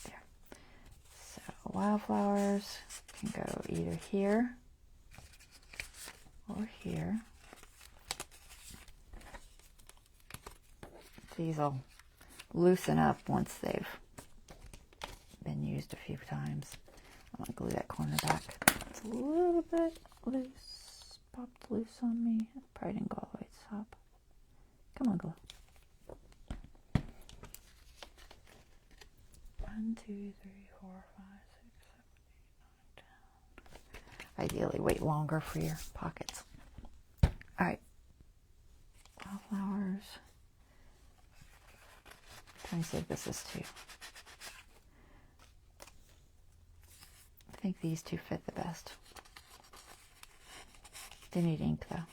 There. So wildflowers can go either here or here. These will loosen up once they've been used a few times. I'm going to glue that corner back. It's a little bit loose. Popped loose on me. It probably didn't go all the way to the top. Come on, glue. 1, 2, 3, 4, 5, 6, 7, 8, 9, 10. Ideally, wait longer for your pockets. All right. Wildflowers. Trying to see if this is too. I think these two fit the best. They need ink though.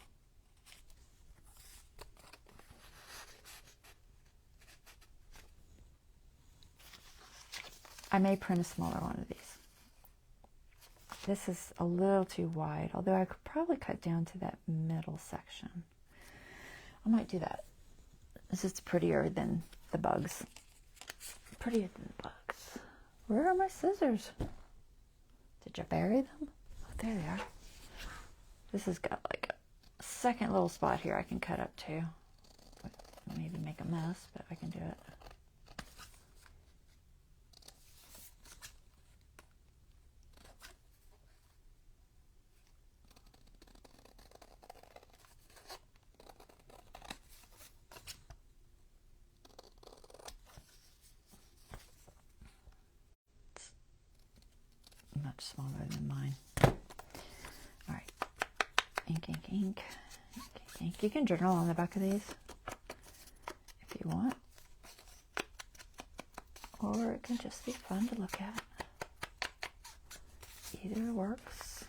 I may print a smaller one of these. This is a little too wide, although I could probably cut down to that middle section. I might do that. This is prettier than the bugs. Prettier than the bugs. Where are my scissors? Did you bury them? Oh, there they are. This has got like a second little spot here I can cut up to. Maybe make a mess, but I can do it. Much smaller than mine. All right, ink, ink, ink, ink, ink, ink. You can journal on the back of these if you want, or it can just be fun to look at. Either works.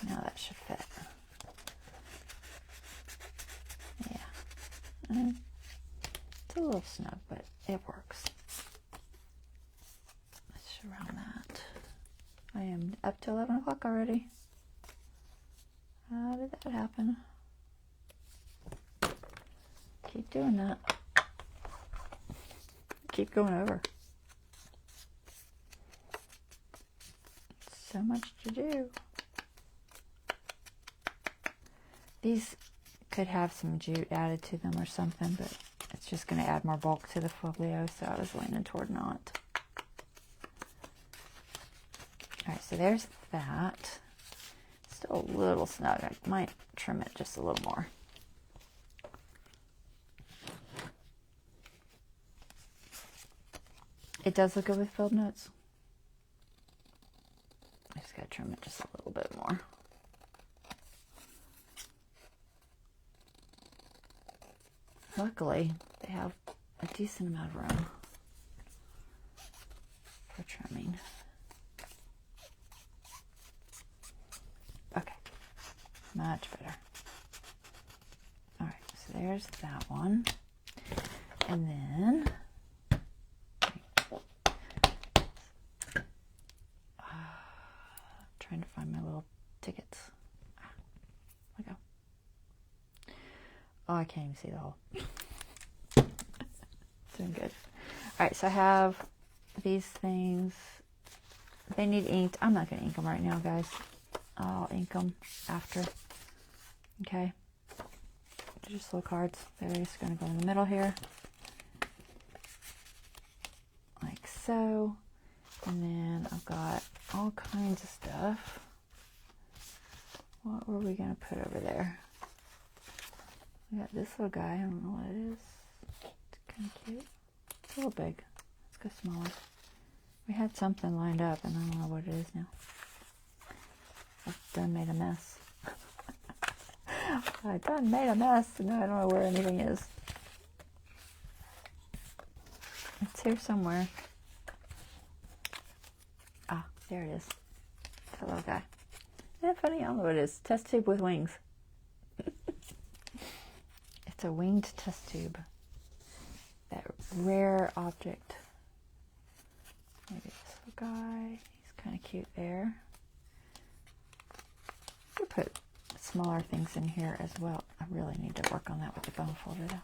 Now that should fit. Yeah, it's a little snug, but it works. Let's surround that. I am up to 11 o'clock already. How did that happen? Keep doing that. Keep going over. So much to do. These could have some jute added to them or something, but it's just going to add more bulk to the folio, so I was leaning toward not. All right, so there's that. Still a little snug. I might trim it just a little more. It does look good with filled notes. I just gotta trim it just a little bit more. Luckily, they have a decent amount of room for trimming. Okay, much better. All right, so there's that one. And then, trying to find my little tickets. There we go. Oh, I can't even see the hole. Doing good. All right, so I have these things. They need inked. I'm not going to ink them right now, guys. I'll ink them after. Okay. They're just little cards. They're just going to go in the middle here. Like so. And then I've got all kinds of stuff. What were we going to put over there? We got this little guy. I don't know what it is. It's kind of cute. It's a little big. Let's go smaller. We had something lined up and I don't know what it is now. I've done made a mess. I done made a mess and now I don't know where anything is. It's here somewhere. Ah, there it is. That little guy. Isn't that funny? I don't know what it is. Test tube with wings. It's a winged test tube. That rare object. Maybe this little guy. He's kind of cute there. I'll put smaller things in here as well. I really need to work on that with the bone folder though.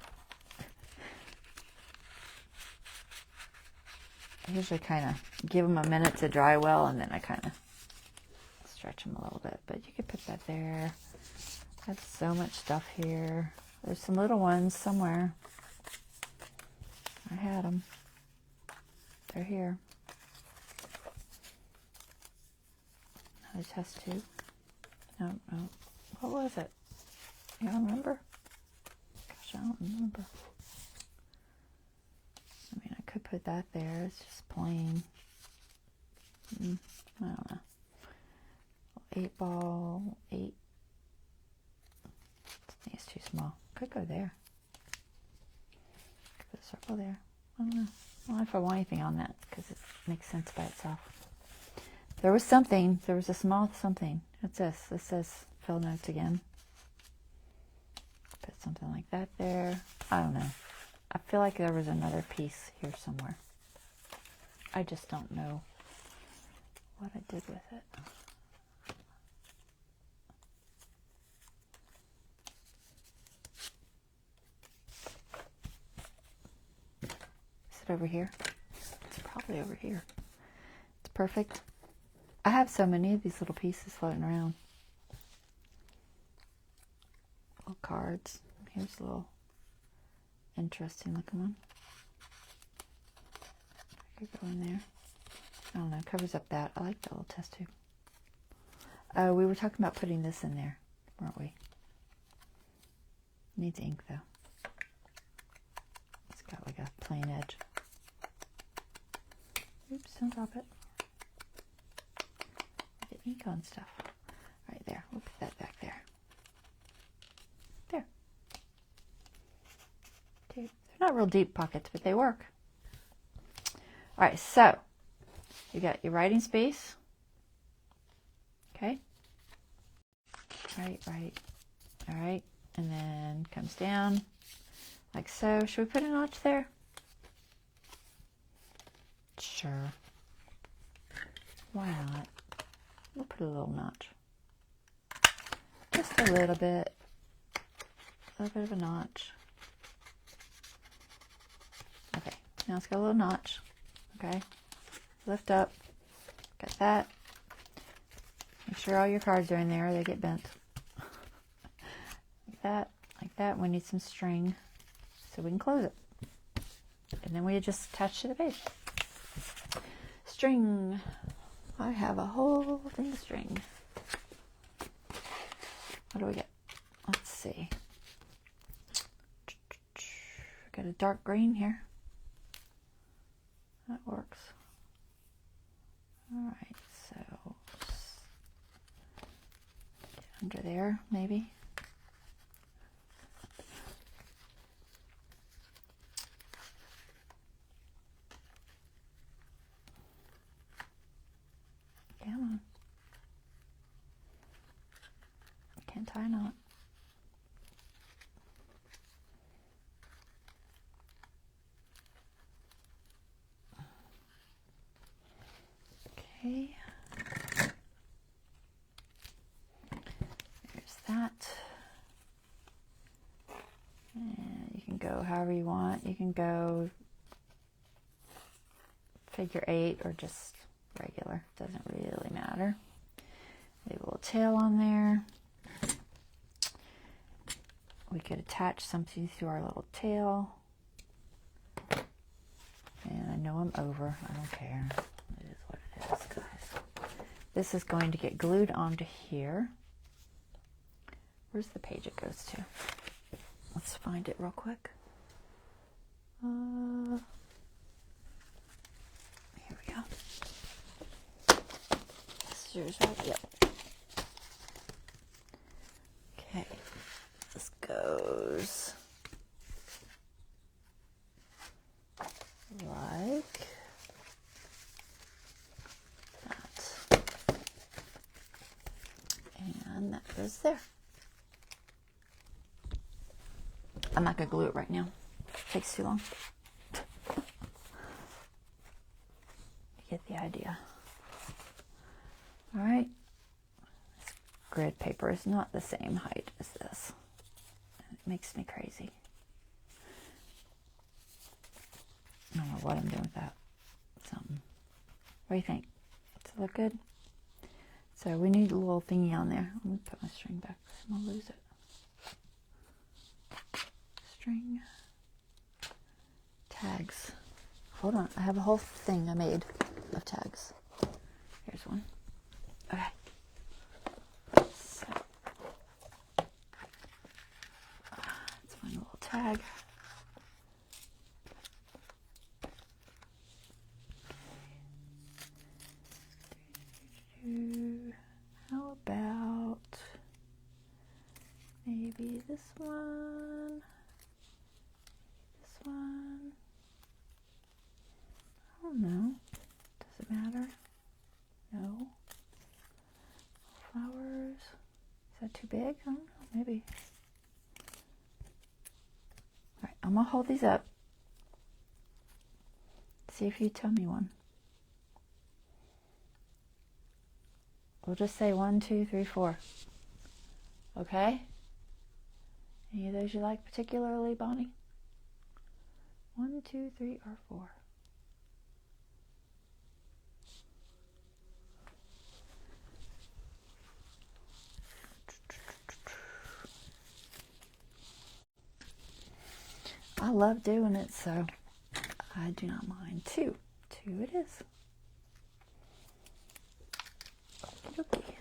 I usually kind of give them a minute to dry well and then I kind of stretch them a little bit. But you could put that there. I have so much stuff here. There's some little ones somewhere. I had them. They're here. Another test tube. No. What was it? You don't remember? Gosh, I don't remember. I mean, I could put that there. It's just plain. I don't know. 8-ball, 8. I think it's too small. Could go there. Could put a circle there. I don't know. I don't know if I want anything on that because it makes sense by itself. There was something. There was a small something. What's this? This says fill notes again. Put something like that there. I don't know. I feel like there was another piece here somewhere. I just don't know what I did with it. Is it over here? It's probably over here. It's perfect. I have so many of these little pieces floating around. Little cards. Here's a little interesting looking one. I could go in there. I don't know, covers up that. I like that little test tube. We were talking about putting this in there, weren't we? Needs ink though. It's got like a plain edge. Oops, don't drop it. Get ink on stuff. Right there. We'll put that back there. There. Okay. They're not real deep pockets, but they work. All right, so you got your writing space. Okay. Right. All right. And then comes down like so. Should we put a notch there? Sure. Why not? We'll put a little notch. Just a little bit. A little bit of a notch. Okay. Now let's go a little notch. Okay. Lift up. Got that. Make sure all your cards are in there. They get bent. Like that. Like that. We need some string so we can close it. And then we just attach to the page. String. I have a whole thing of string. What do we get? Let's see. Got a dark green here. That works. All right, so get under there, maybe. Come on. Can't tie a knot. Okay. There's that. And you can go however you want. You can go figure 8 or just regular. Doesn't really matter. Leave a little tail on there. We could attach something to our little tail. And I know I'm over. I don't care. It is what it is, guys. This is going to get glued onto here. Where's the page it goes to? Let's find it real quick. Here we go. This is yours, right? Yep. Okay. This goes like that. And that goes there. I'm not going to glue it right now. It takes too long. You get the idea. All right. This grid paper is not the same height as this. It makes me crazy. I don't know what I'm doing with that. Something. What do you think? Does it look good? So we need a little thingy on there. Let me put my string back. I'm going to lose it. String. tags. Hold on, I have a whole thing I made of tags. Here's one. Okay. So, let's find a little tag. How about maybe this one? This one? I don't know. Does it matter? No. Flowers. Is that too big? I don't know. Maybe. Alright, I'm going to hold these up. See if you tell me one. We'll just say 1, 2, 3, 4. Okay? Any of those you like particularly, Bonnie? 1, 2, 3, or 4? I love doing it, so I do not mind. 2. 2 it is. Okay.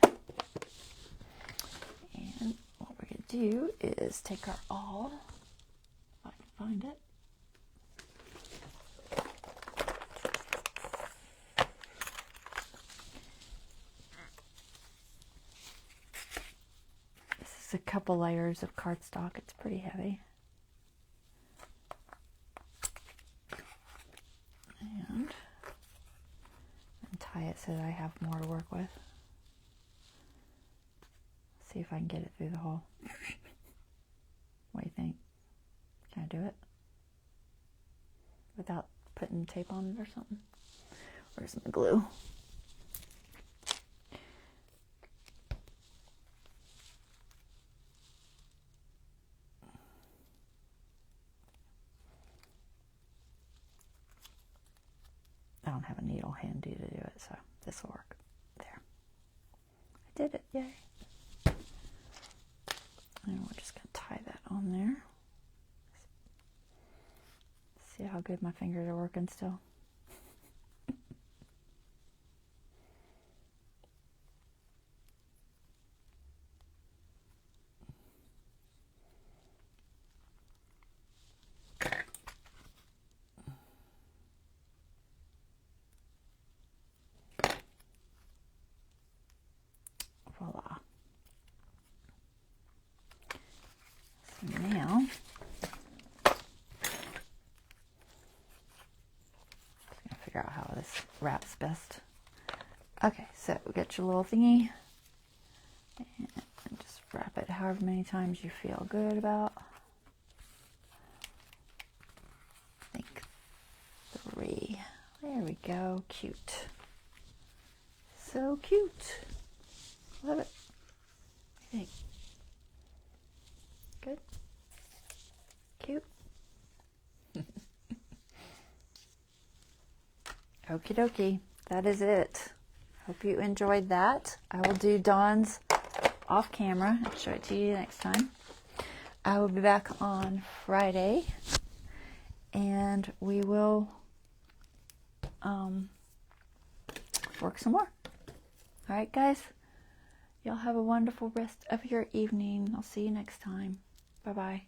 And what we're going to do is take our awl, if I can find it. This is a couple layers of cardstock. It's pretty heavy. And tie it so that I have more to work with. See if I can get it through the hole. What do you think? Can I do it? Without putting tape on it or something? Where's my glue? I don't have a needle handy to do it, so this will work. There. I did it, yay. And we're just going to tie that on there. See how good my fingers are working still. Voila. So now, just gonna figure out how this wraps best. Okay, so get your little thingy and just wrap it however many times you feel good about. I think 3. There we go. Cute. So cute. Love it. What do you think? Good? Cute? Okie dokie. That is it. Hope you enjoyed that. I will do Dawn's off camera and show it to you next time. I will be back on Friday and we will work some more. All right, guys. Y'all have a wonderful rest of your evening. I'll see you next time. Bye-bye.